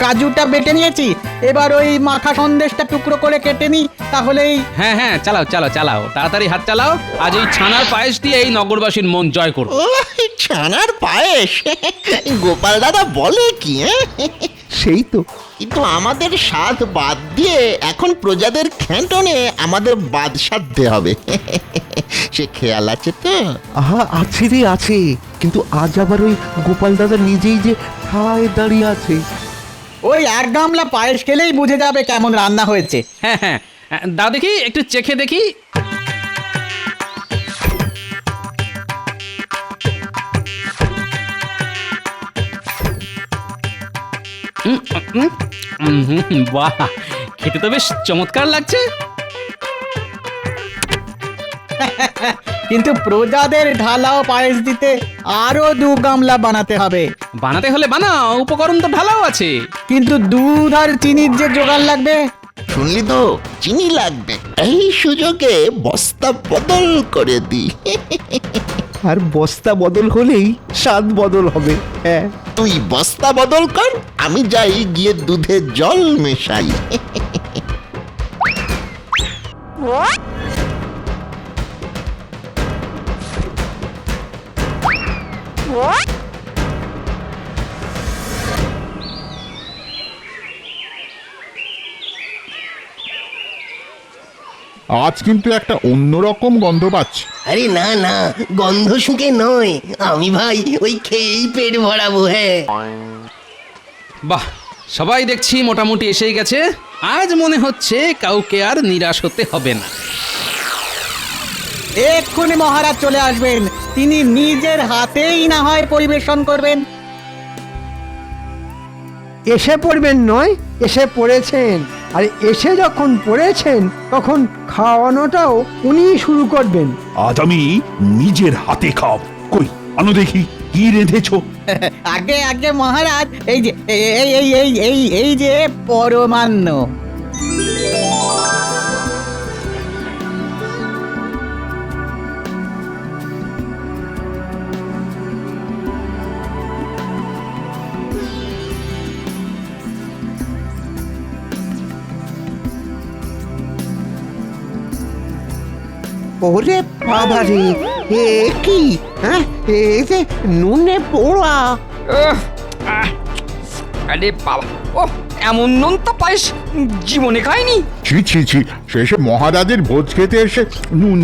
কাজুটা বেটে নিয়েছি, এবার ওই মাখা সন্দেশটা টুকরো করে কেটে নিই তাহলেই। হ্যাঁ হ্যাঁ, চালাও চালাও চালাও, তাড়াতাড়ি হাত চালাও। আজ এই ছানার পায়েস দিয়ে এই নগরবাসীর মন জয় করো। ছানার পায়েস? গোপাল দাদা বলে কি? সেই তো। কিন্তু আমাদের স্বাদ বাদ দিয়ে এখন প্রজাদের খেটনে আমাদের বাদ সাধতে হবে। সে খেয়াল আছে তো? আহা, আছে রে আছে, কিন্তু আজ আবার ওই গোপাল দাদা নিজেই যে ঠায় দাঁড়িয়ে আছে। ওই এক গামলা পায়েস খেলেই বুঝে যাবে কেমন রান্না হয়েছে। হ্যাঁ হ্যাঁ, দাও দেখি, একটু চেখে দেখি। বাহ, খেতে তো বেশ চমৎকার লাগছে। কিন্তু প্রজাদের ঢালাও পায়েস দিতে আরো 2 গামলা বানাতে হবে। বানাতে হলে বানাও, উপকরণ তো ঢালাও আছে। কিন্তু দুধ আর চিনির যে জোগাড় লাগবে। শুনলি তো, চিনি লাগবে। এই সুযোগে বস্তা বদল করে দি। আর বস্তা বদল হলেই স্বাদ বদল হবে। হ্যাঁ, তুই বস্তা বদল কর, আমি যাই গিয়ে দুধে জল মেশাই। আজ কিন্তু একটা অন্যরকম গন্ধ পাচ্ছি। আরে না না, গন্ধ শুকে নয়, আমি ভাই ওই খেয়েই পেট ভরাবো। হ্যাঁ, বাহ, সবাই দেখছি মোটামুটি এসেই গেছে। আজ মনে হচ্ছে কাউকে আর নিরাশ হতে হবে না। এক্ষুনি মহারাজ চলে আসবেন, তিনি নিজের হাতেই না হয় পরিবেশন করবেন। এসে পড়বেন নয়, এসে পড়েছেন। আর এসে যখন পড়েছেন তখন খাওয়ানোটাও উনিই শুরু করবেন। আজ আমি নিজের হাতে খাওয়াবো। কই আনো দেখি কি রেঁধেছো। আগে আগে মহারাজ, এই যে এই যে পরমান্ন। ওরে বাবা রে, এ কি? হ্যাঁ, এই যে নুনে পোড়া। আরে বাবা, ও এমন নুন তো পায়েস জীবনে খাইনি। ছি ছি ছি, শেষে মহারাজের ভোজ খেতে এসে নুন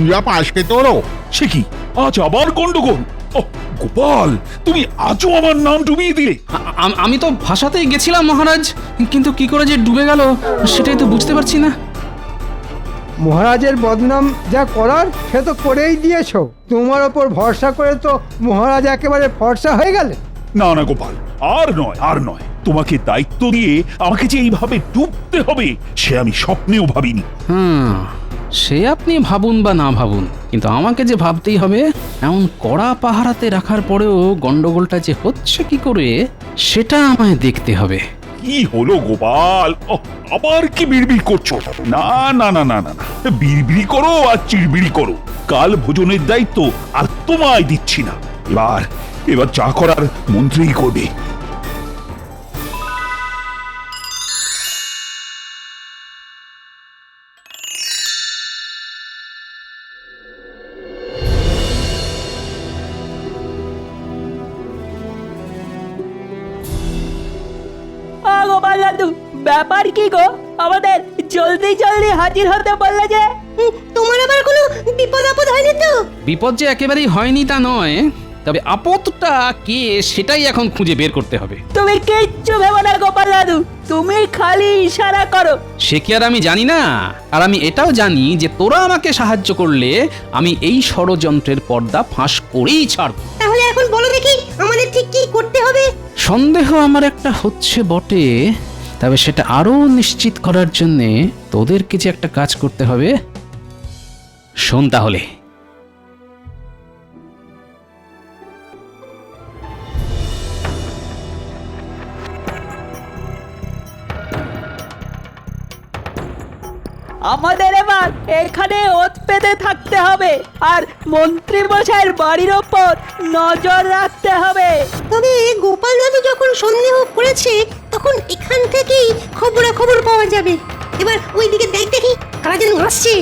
দেয়া পাশ খেতে হলো। সে কি, আজ আবার গন্ডগোল? ও গোপাল, তুমি আজও আমার নাম ডুবিয়ে দিলে। আমি তো ভাষাতেই গেছিলাম মহারাজ, কিন্তু কি করে যে ডুবে গেল সেটাই তো বুঝতে পারছি না। মহারাজের বদনাম যা করার সে তো করেই দিয়েছো। তোমার ওপর ভরসা করে তো মহারাজ একেবারে ফর্সা হয়ে গেলে। না না গোপাল, আর নয় আর নয়। তোমাকে দায়িত্ব দিয়ে আমাকে যে এইভাবে ডুবতে হবে সে আমি স্বপ্নেও ভাবিনি। সে আপনি ভাবুন বা না ভাবুন, কিন্তু আমাকে যে ভাবতেই হবে। এমন কড়া পাহারাতে রাখার পরেও গন্ডগোলটা যে হচ্ছে কি করে সেটা আমায় দেখতে হবে। কি হলো গোপাল? আবার কি বিড়বিড় করছো? না না না না না না, বিড়বিড়ি করো আর চিড়বিড়ি করো, কাল ভোজনের দায়িত্ব আর তোমায় দিচ্ছি না। এবার যা করার মন্ত্রীই করবে। গোপাল দাদু, ব্যাপার কি গো? আমাদের জলদি জলদি হাজির হতে বললে যে। তোমার আবার কোনো বিপদ আপদ হয়নি তো? বিপদ যে একেবারেই হয়নি তা নয়, তবে আপদটা কে সেটাই এখন খুঁজে বের করতে হবে। তুমি কিচ্ছু ভেবো না গোপাল দাদু, তুমি খালি ইশারা করো। সে কি আর আমি জানি না? আর আমি এটাও জানি যে তোরা আমাকে সাহায্য করলে আমি এই ষড়যন্ত্রের পর্দা ফাঁস করেই ছাড়ব। তাহলে এখন বলো দেখি আমাদের ঠিক কি করতে হবে? সন্দেহ আমার একটা হচ্ছে বটে, তবে সেটা আরো নিশ্চিত করার জন্যে তোদেরকে যে একটা কাজ করতে হবে। শোন তাহলে। আমাদের এবার এখানে ওত পেতে থাকতে হবে আর মন্ত্রী মশাইয়ের বাড়ির ওপর নজর রাখতে হবে। তবে গোপাল দাদু যখন সন্দেহ করেছে তখন এখান থেকেই খবরাখবর পাওয়া যাবে। এবার ওইদিকে দেখ দেখি কারা যেন আসছে।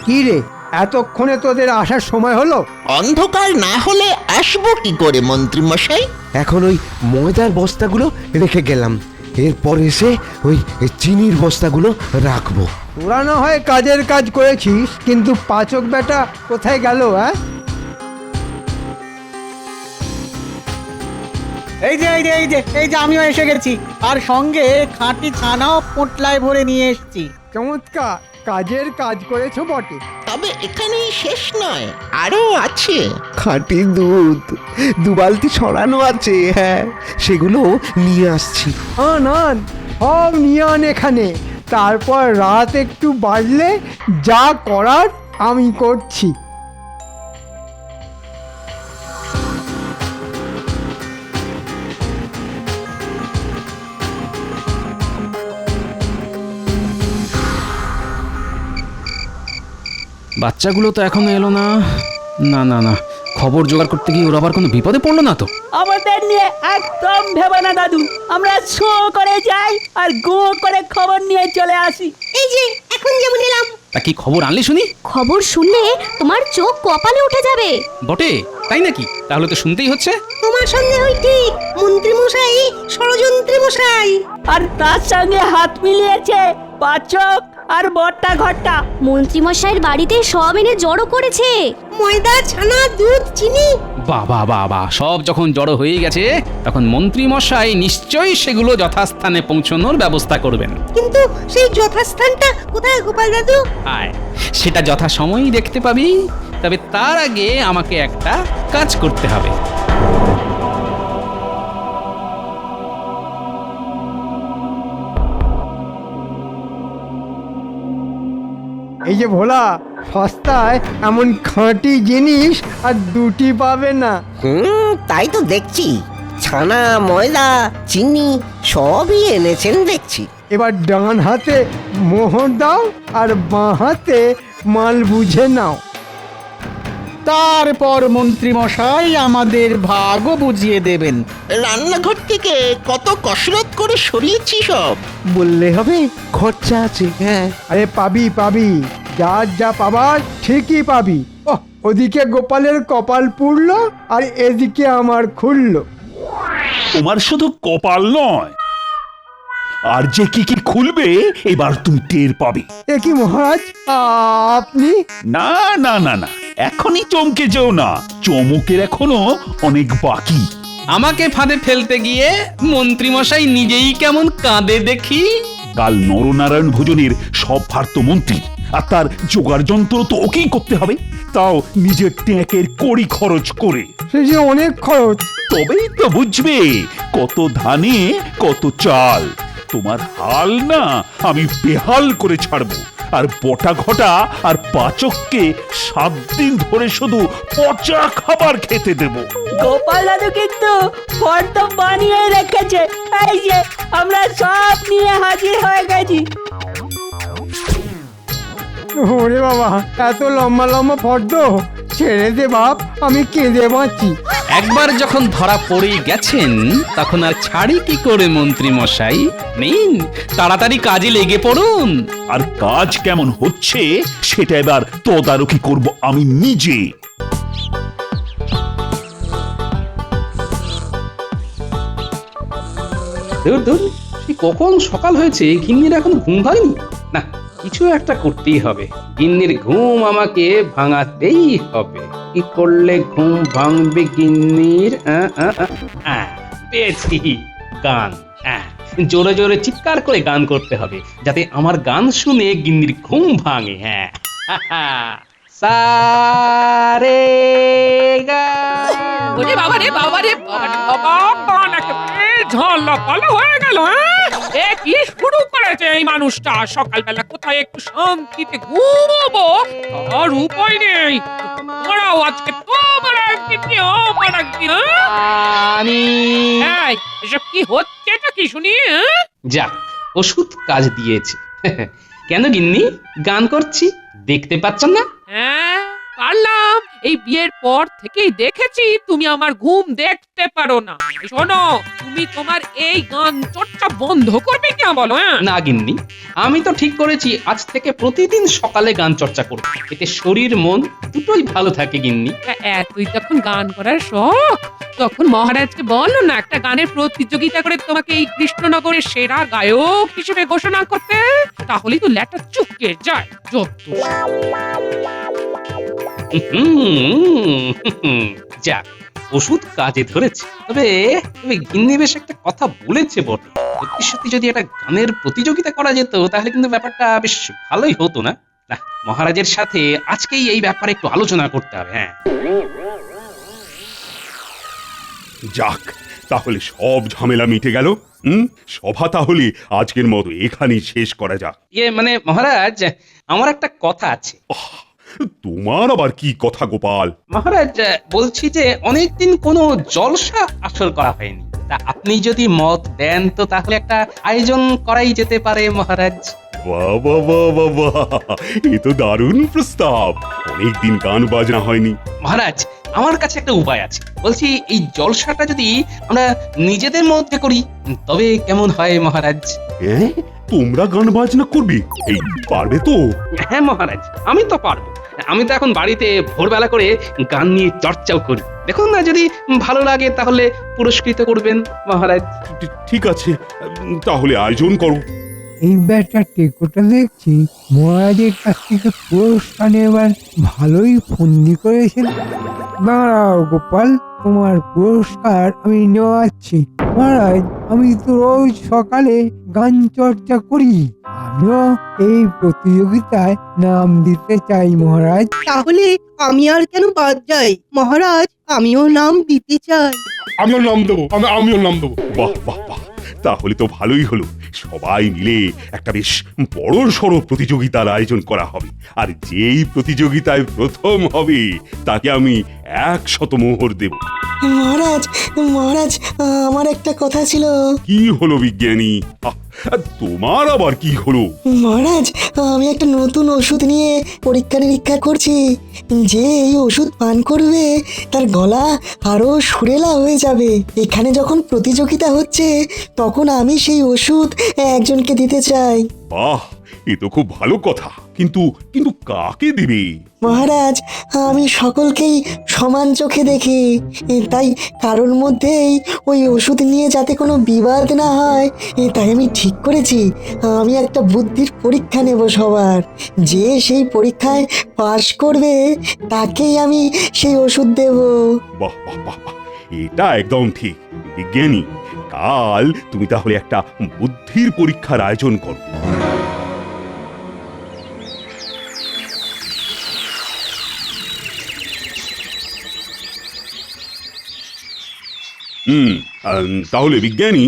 কি রে, এতক্ষণে তোদের আসার সময় হলো? অন্ধকার না হলে আসবো কি করে মন্ত্রী মশাই? এখন ওই ময়দার বস্তাগুলো রেখে গেলাম, এরপর এসে ওই চিনির বস্তাগুলো রাখবো। তোরা না হয় কাজের কাজ করেছিস, কিন্তু পাচক বেটা কোথায় গেল? হ্যাঁ, এই যে আমিও এসে গেছি, আর সঙ্গে খাঁটি ছানাও পোটলায় ভরে নিয়ে এসেছি। চমৎকার কাজের কাজ করেছো বটে। তবে এখানেই শেষ নয়, আরো আছে। খাঁটি দুধ 2 বালতি ছড়ানো আছে, হ্যাঁ সেগুলো নিয়ে আসছি। আন সব নিয়ে আন এখানে, তারপর রাত একটু বাড়লে যা করার আমি করছি। বাচ্চাগুলো তো এখনো এলো না। না না না, খবর জোগাড় করতে গিয়ে ওরা আবার কোনো বিপদে পড়লো না তো? আমাদের নিয়ে একদম ভেবে না দাদু, আমরা শো করে যাই আর গো করে খবর নিয়ে চলে আসি। এই যে এখন যেমন এলাম। তা কি খবর আনলি শুনি? খবর শুনলে তোমার চোখ কপালে উঠে যাবে। বটে, তাই নাকি? তাহলে তো শুনতেই হচ্ছে। তোমার সন্দেহই ঠিক, মন্ত্রী মশাই ষড়যন্ত্রী মশাই। আর তার সঙ্গে হাত মিলিয়েছে পাচক আর বট্টা ঘট্টা। মন্ত্রী মশাইয়ের বাড়িতে সব এনে জড়ো করেছে, ময়দা, ছানা, দুধ, চিনি। বাবা বাবা, সব যখন জড়ো হয়ে গেছে তখন মন্ত্রী মশাই নিশ্চয়ই সেগুলো যথাস্থানে পৌঁছানোর ব্যবস্থা করবেন। কিন্তু সেই যথাস্থানটা কোথায় গোপাল দাদু? আয়, সেটা যথাসময়েই দেখতে পাবি। তবে তার আগে আমাকে একটা কাজ করতে হবে। এই যে ভোলা, সস্তায় এমন খাঁটি জিনিস আর দুটি পাবে না। তাই তো দেখছি, ছানা, ময়দা, চিনি সবই এনেছেন দেখছি। এবার ডান হাতে মোহর দাও আর বাঁ হাতে মাল বুঝে নাও। তারপর মন্ত্রী মশাই আমাদের ভাগও বুঝিয়ে দেবেন। রান্নাঘর থেকে কত কসরত করে সরিয়েছি সব। বললে হবে, খরচা আছে। হ্যাঁ, আরে পাবি পাবি, যার যা পাবার ঠিকই পাবি। ওহ, ওদিকে গোপালের কপাল পুড়লো আর এদিকে আমার খুললো। তোমার শুধু কপাল নয়, আর যে কি কি খুলবে এবার তুমি টের পাবে। এ কি মহারাজ, আপনি? না না না না, এখনই চমকে যেও না, চমকের এখনো অনেক বাকি। আমাকে ফাঁদে ফেলতে গিয়ে মন্ত্রী মশাই নিজেই কেমন কাঁদে দেখি। কাল নরনারায়ণ ভোজনের সব ভার তো মন্ত্রী, আর তার জোগাড় যন্ত্র তো ওকেই করতে হবে, তাও নিজের ট্যাঁকের কড়ি খরচ করে। সে যে অনেক খরচ। তবেই তো বুঝবে কত ধানে কত চাল। তোমার হাল না আমি বেহাল করে ছাড়বো, আর বটা ঘটা আর পাচককে 7 দিন ধরে শুধু পচা খাবার খেতে দেব। গোপাল দাদু কিন্তু ফর্দ বানিয়ে রেখেছে। এই যে আমরা সব নিয়ে হাজির হয়ে গেছি। ওরে বাবা, এত লম্বা লম্বা ফর্দ, ছেড়ে দে বাপ, আমি কেঁদে বাঁচি। একবার যখন ধরা পড়ে গেছেন তখন আর ছাড়ি কি করে মন্ত্রী মশাই? নিন, তাড়াতাড়ি কাজে লেগে পড়ুন। আর কাজ কেমন হচ্ছে সেটা এবার তদারকি করব আমি নিজে। ধুর ধুর, কখন সকাল হয়েছে, গিন্নির এখন ঘুম ভাঙেনি। না, কিছু একটা করতেই হবে। গিন্নির ঘুম আমাকে ভাঙাতেই হবে। কি করলে ঘুম ভাঙবে গিন্নির? পেয়েছি, গান। জোরে জোরে চিৎকার করে গান করতে হবে, যাতে আমার গান শুনে গিন্নির ঘুম ভাঙে। হ্যাঁ, সারে গা। ওরে বাবা রে বাবা রে বাবা রে বাবা, গান একেবারে ঝলপল হয়ে গেল। এ কি শুরু করেছে এই মানুষটা? সকালবেলা কোথায় একটু শান্তিতে ঘুমবো আর উপায় নেই। তোমরাও আজকে তোমার একদিন আমার একদিন। এই, এসব কি হচ্ছে? এটা কি শুনি? যাক, ওষুধ কাজ দিয়েছে। কেন গিন্নি, গান করছি, দেখতে পাচ্ছেন না? হ্যাঁ, পারলাম। এই বিয়ের পর থেকেই দেখেছি তুমি আমার ঘুম দেখতে পারো না। এই শোনো, তুমি তোমার এই গান চর্চা বন্ধ করবে কি বলো? হ্যাঁ না গিন্নি, আমি তো ঠিক করেছি আজ থেকে প্রতিদিন সকালে গান চর্চা করব, এতে শরীর মন দুটোই ভালো থাকে গিন্নি। তুই তখন গান করার শখ, তখন মহারাজকে বলো না একটা গানের প্রতিযোগিতা করে তোমাকে এই কৃষ্ণনগরের সেরা গায়ক হিসেবে ঘোষণা করতে, তাহলেই তো ল্যাটা চুপকে যায়। যত যাক, ওষুধ কাজে ধরেছে। তবে তবে গিন্নি বেশ একটা কথা বলেছে বটে, সত্যি সত্যি যদি একটা গানের প্রতিযোগিতা করা যেত তাহলে কিন্তু ব্যাপারটা বেশ ভালোই হতো না? না, মহারাজের সাথে আজকেই এই ব্যাপারে একটু আলোচনা করতে হবে। হ্যাঁ, যাক, তাহলে সব ঝামেলা মিটে গেল। সভা তাহলে আজকের মতো এখানেই শেষ করা যাক। মানে মহারাজ, আমার একটা কথা আছে। তোমার আবার কি কথা গোপাল? মহারাজ, বলছি যে অনেকদিন কোনো জলসা আসর করা হয়নি, তা আপনি যদি মত দেন তো তাহলে একটা আয়োজন করাই যেতে পারে মহারাজ। বাহ বাহ বাহ বাহ বাহ, এ তো দারুণ প্রস্তাব। অনেকদিন গান বাজনা হয়নি। মহারাজ, আমার কাছে একটা উপায় আছে। বলছি এই জলসাটা যদি আমরা নিজেদের মধ্যে করি তবে কেমন হয় মহারাজ? হ্যাঁ, তোমরা গান বাজনা করবে? এই পারবে তো? হ্যাঁ মহারাজ, আমি তো পারবো। আমি তো এখন বাড়িতে ভোরবেলা করে গান নিয়ে চর্চাও করি। দেখুন না, যদি ভালো লাগে তাহলে পুরস্কৃত করবেন মহারাজ। ঠিক আছে, তাহলে আয়োজন করো। এই ব্যাটা টেকোটা দেখছি মহারাজের কাছ থেকে পুরস্কার নেবার ভালোই ফন্দি করেছেন। দাঁড়াও গোপাল, তোমার পুরস্কার আমি নেওয়াচ্ছি। মহারাজ, আমি তো রোজ সকালে গান চর্চা করি, আমিও এই প্রতিযোগিতায় নাম দিতে চাই মহারাজ। তাহলে আমি আর কেন বাদ যাই মহারাজ? আমিও নাম দিতে চাই। আমিও নাম দেবো, আমিও নাম দেবো। বাহ বাহ বাহ, তাহলে তো ভালোই হলো। সবাই মিলে একটা বেশ বড় সড়ো প্রতিযোগিতার আয়োজন করা হবে, আর যেই প্রতিযোগিতায় প্রথম হবে তাকে আমি 100 মোহর দেব। মহারাজ, মহারাজ, আমার একটা কথা ছিল। কি হলো বিজ্ঞানী? তোমার আবার কি হলো? মহারাজ, আমি একটা নতুন ওষুধ নিয়ে পরীক্ষা নিরীক্ষা করছি। যে এই ওষুধ পান করবে তার গলা আরো সুরেলা হয়ে যাবে। এখানে যখন প্রতিযোগিতা হচ্ছে তখন আমি সেই ওষুধ একজনকে দিতে চাই। বাহ, এ তো খুব ভালো কথা, কিন্তু কিন্তু কাকে দিবে? মহারাজ, আমি সকলকেই সমান চোখে দেখি, তাই কারোর মধ্যেই ওই ওষুধ নিয়ে যাতে কোনো বিবাদ না হয়, তাই আমি ঠিক করেছি আমি একটা বুদ্ধির পরীক্ষা নেব সবার। যে সেই পরীক্ষায় পাশ করবে তাকেই আমি সেই ওষুধ দেব। বাহ বাহ বাহ বাহ, এটা একদম ঠিক বিজ্ঞানী। কাল তুমি তাহলে একটা বুদ্ধির পরীক্ষার আয়োজন করো। তাহলে বিজ্ঞানী,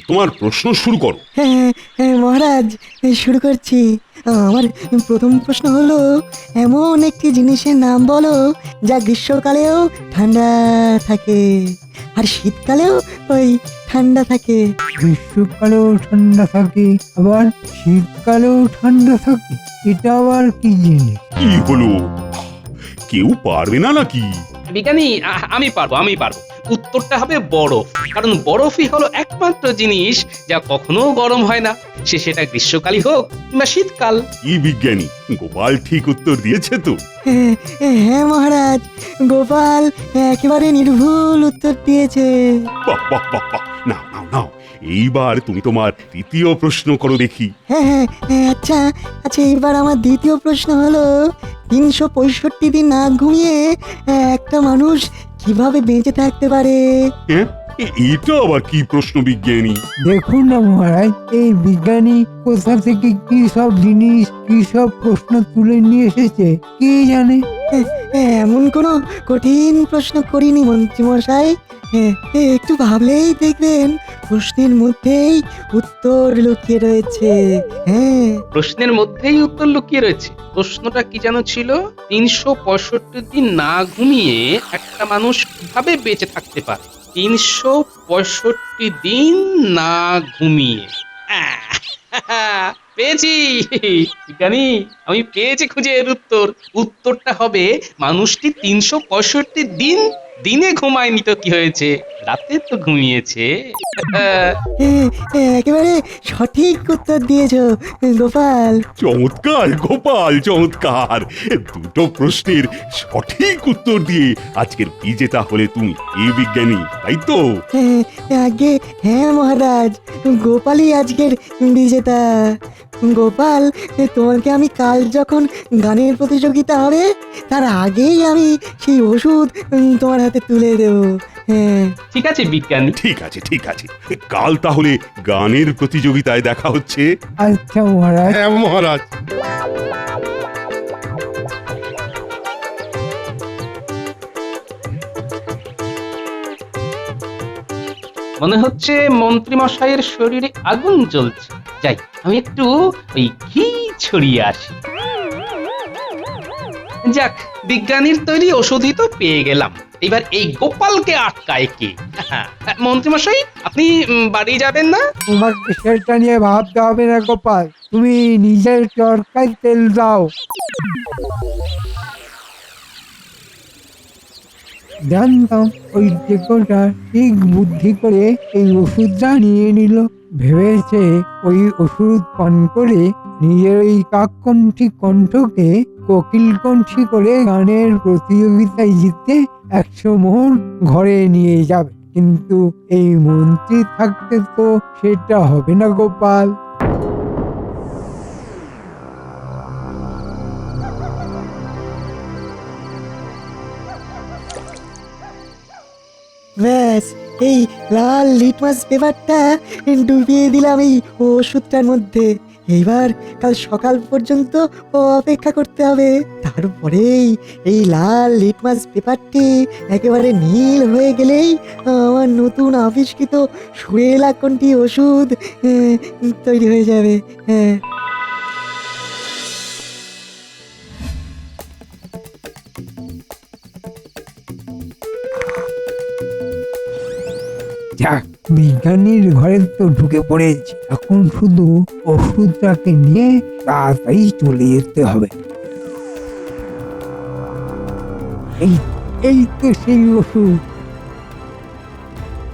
তোমার প্রশ্ন শুরু করো। হ্যাঁ হ্যাঁ মহারাজ, শুরু করছি। আমার প্রথম প্রশ্ন হলো, এমন একটি জিনিসের নাম বলো যা গ্রীষ্মকালেও ঠান্ডা থাকে আর শীতকালেও ওই ঠান্ডা থাকে। গ্রীষ্মকালেও ঠান্ডা থাকে, আবার শীতকালেও ঠান্ডা থাকে, এটা আবার কি জিনিস? কি হলো, কেউ পারবে না নাকি? বিজ্ঞানী, আমি পারবো। উত্তরটা হবে বরফ, কারণ বরফই হলো একমাত্র জিনিস যা কখনো গরম হয় না, সেটা গ্রীষ্মকালই হোক কিংবা শীতকাল। কি বিজ্ঞানী, গোপাল ঠিক উত্তর দিয়েছে তো? হ্যাঁ মহারাজ, গোপাল একেবারে নির্ভুল উত্তর দিয়েছে। বাহ বাহ বাহ বাহ, নাও নাও নাও, এইবার তুমি তোমার তৃতীয় প্রশ্ন করো দেখি। হ্যাঁ, আচ্ছা আচ্ছা, এবার আমার দ্বিতীয় প্রশ্ন হলো, 365 দিন না ঘুমিয়ে একটা মানুষ কিভাবে বেঁচে থাকতে পারে? এটা আবার কি প্রশ্ন বিজ্ঞানী? দেখুন না মহারাজ, এই বিজ্ঞানী কোথা থেকে কি সব জিনিস, কি সব প্রশ্ন তুলে নিয়ে এসেছে কি জানে। এমন কোনো কঠিন প্রশ্ন করিনি মন্ত্রী মশাই। একটু ভাবলেই দেখবেন প্রশ্নের মধ্যেই উত্তর লুকিয়ে রয়েছে। হ্যাঁ, প্রশ্নের মধ্যেই উত্তর লুকিয়ে রয়েছে। প্রশ্নটা কি যেন ছিল? 365 দিন না ঘুমিয়ে একটা মানুষ কিভাবে বেঁচে থাকতে পারে? 365 দিন না ঘুমিয়ে। পেয়েছি বিজ্ঞানী, আমি পেয়েছি খুঁজে এর উত্তর। উত্তরটা হবে মানুষটি ৩৬৫ দিন দিনে ঘুমায়নি তো কি হয়েছে, রাতে তো ঘুমিয়েছে। একেবারে সঠিক উত্তর দিয়েছো গোপাল। চমৎকার গোপাল, চমৎকার। দুটো প্রশ্নের সঠিক উত্তর দিয়ে আজকের বিজেতা হলে তুমি, এই বিজ্ঞানী, তাই তো? আগে হ্যাঁ মহারাজ, গোপালই আজকের বিজেতা। গোপাল, তোমাকে আমি কাল যখন গানের প্রতিযোগিতা হবে তার আগেই আমি সেই ওষুধ তোমার হাতে তুলে দেব। হ্যাঁ ঠিক আছে বিজ্ঞানী। ঠিক আছে, ঠিক আছে, কাল তাহলে গানের প্রতিযোগিতায় দেখা হচ্ছে। আচ্ছা মহারাজ। হ্যাঁ মহারাজ। মনে হচ্ছে মন্ত্রী মশাইয়ের শরীরে আগুন জ্বলছে। যাই, আমি একটু ওই ঘি ছড়িয়ে আসি। যাক, বিজ্ঞানীর তৈরি ওষুধই তো পেয়ে গেলাম। এবার এই গোপালকে আটকায় কে? মন্ত্রী মশাই, আপনি বাড়ি যাবেন না? তোমাকে সেটা নিয়ে ভাবতে হবে না গোপাল, তুমি নিজের চরকায় তেল দাও। জানতাম ওই টেকোটা ঠিক বুদ্ধি করে এই ওষুধটা নিয়ে নিল। ভেবেছে ওই ওষুধ পান করে নিজের ওই কাককণ্ঠী কণ্ঠকে কোকিল কণ্ঠী করে গানের প্রতিযোগিতায় জিতে 100 মোহর ঘরে নিয়ে যাবে। কিন্তু এই মন্ত্রী থাকতে তো সেটা হবে না গোপাল। ব্যাস, এই লাল লিটমাস পেপারটা ডুবিয়ে দিলাম এই ওষুধটার মধ্যে। এইবার কাল সকাল পর্যন্ত অপেক্ষা করতে হবে। তারপরেই এই লাল লিটমাস পেপারটি একেবারে নীল হয়ে গেলেই আমার নতুন আবিষ্কৃত সুরেলা কোনটি ওষুধ তৈরি হয়ে যাবে। হ্যাঁ যাক, বিজ্ঞানীর ঘরে তো ঢুকে পড়েছি, এখন শুধু ওষুধটাকে নিয়ে তাড়াতাড়ি চলে যেতে হবে। এই এই তো সেই ওষুধ,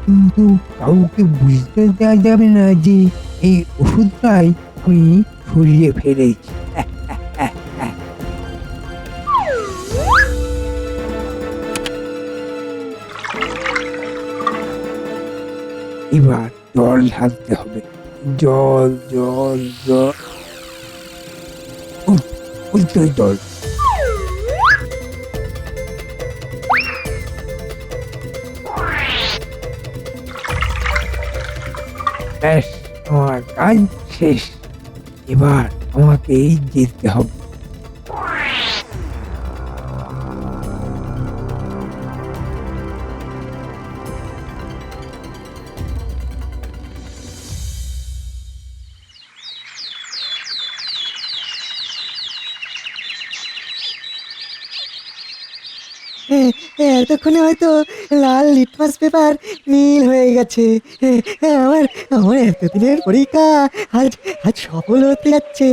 কিন্তু কাউকে বুঝতে দেওয়া যাবে না যে এই ওষুধটাই আমি সরিয়ে ফেলেছি। এবার জল ঢালতে হবে। জল জল জল, ওই তো জল। ব্যাস, আমার কাজ শেষ। এবার আমাকে যেতে হবে। এতক্ষণে হয়তো লাল লিটমাস পেপার নীল হয়ে গেছে। আমার আমার এতদিনের পরীক্ষা আজ আজ সফল হতে যাচ্ছে।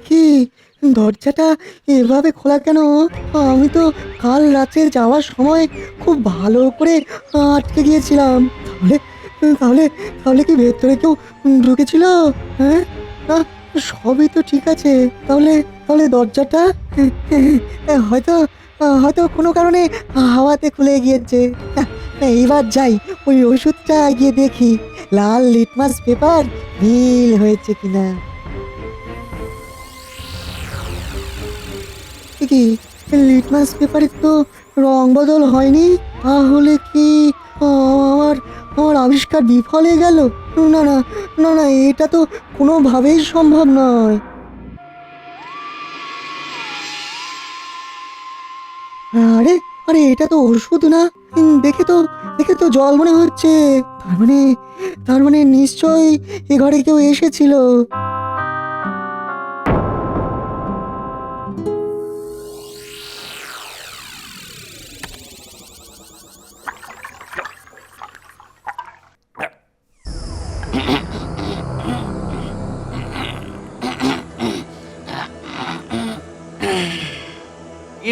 কি দরজাটা এভাবে খোলা কেন? আমি তো কাল রাতে যাওয়ার সময় খুব ভালো করে আটকে গিয়েছিলাম। তাহলে তাহলে তাহলে কি ভেতরে কেউ ঢুকেছিল? হ্যাঁ, না, সবই তো ঠিক আছে। তাহলে তাহলে দরজাটা হয়তো হয়তো কোনো কারণে হাওয়াতে খুলে গিয়েছে। এইবার যাই, ওই ওষুধটা গিয়ে দেখি লাল লিটমাস পেপার নীল হয়েছে কিনা। কি লিটমাস পেপারের তো রং বদল হয়নি, তাহলে কি আমার আমার আবিষ্কার বিফল হয়ে গেল? না না না না, এটা তো কোনোভাবেই সম্ভব নয়। আরে আরে, এটা তো ওষুধ না, দেখে তো জল মনে হচ্ছে। তার মানে নিশ্চয়ই এ ঘরে কেউ এসেছিল।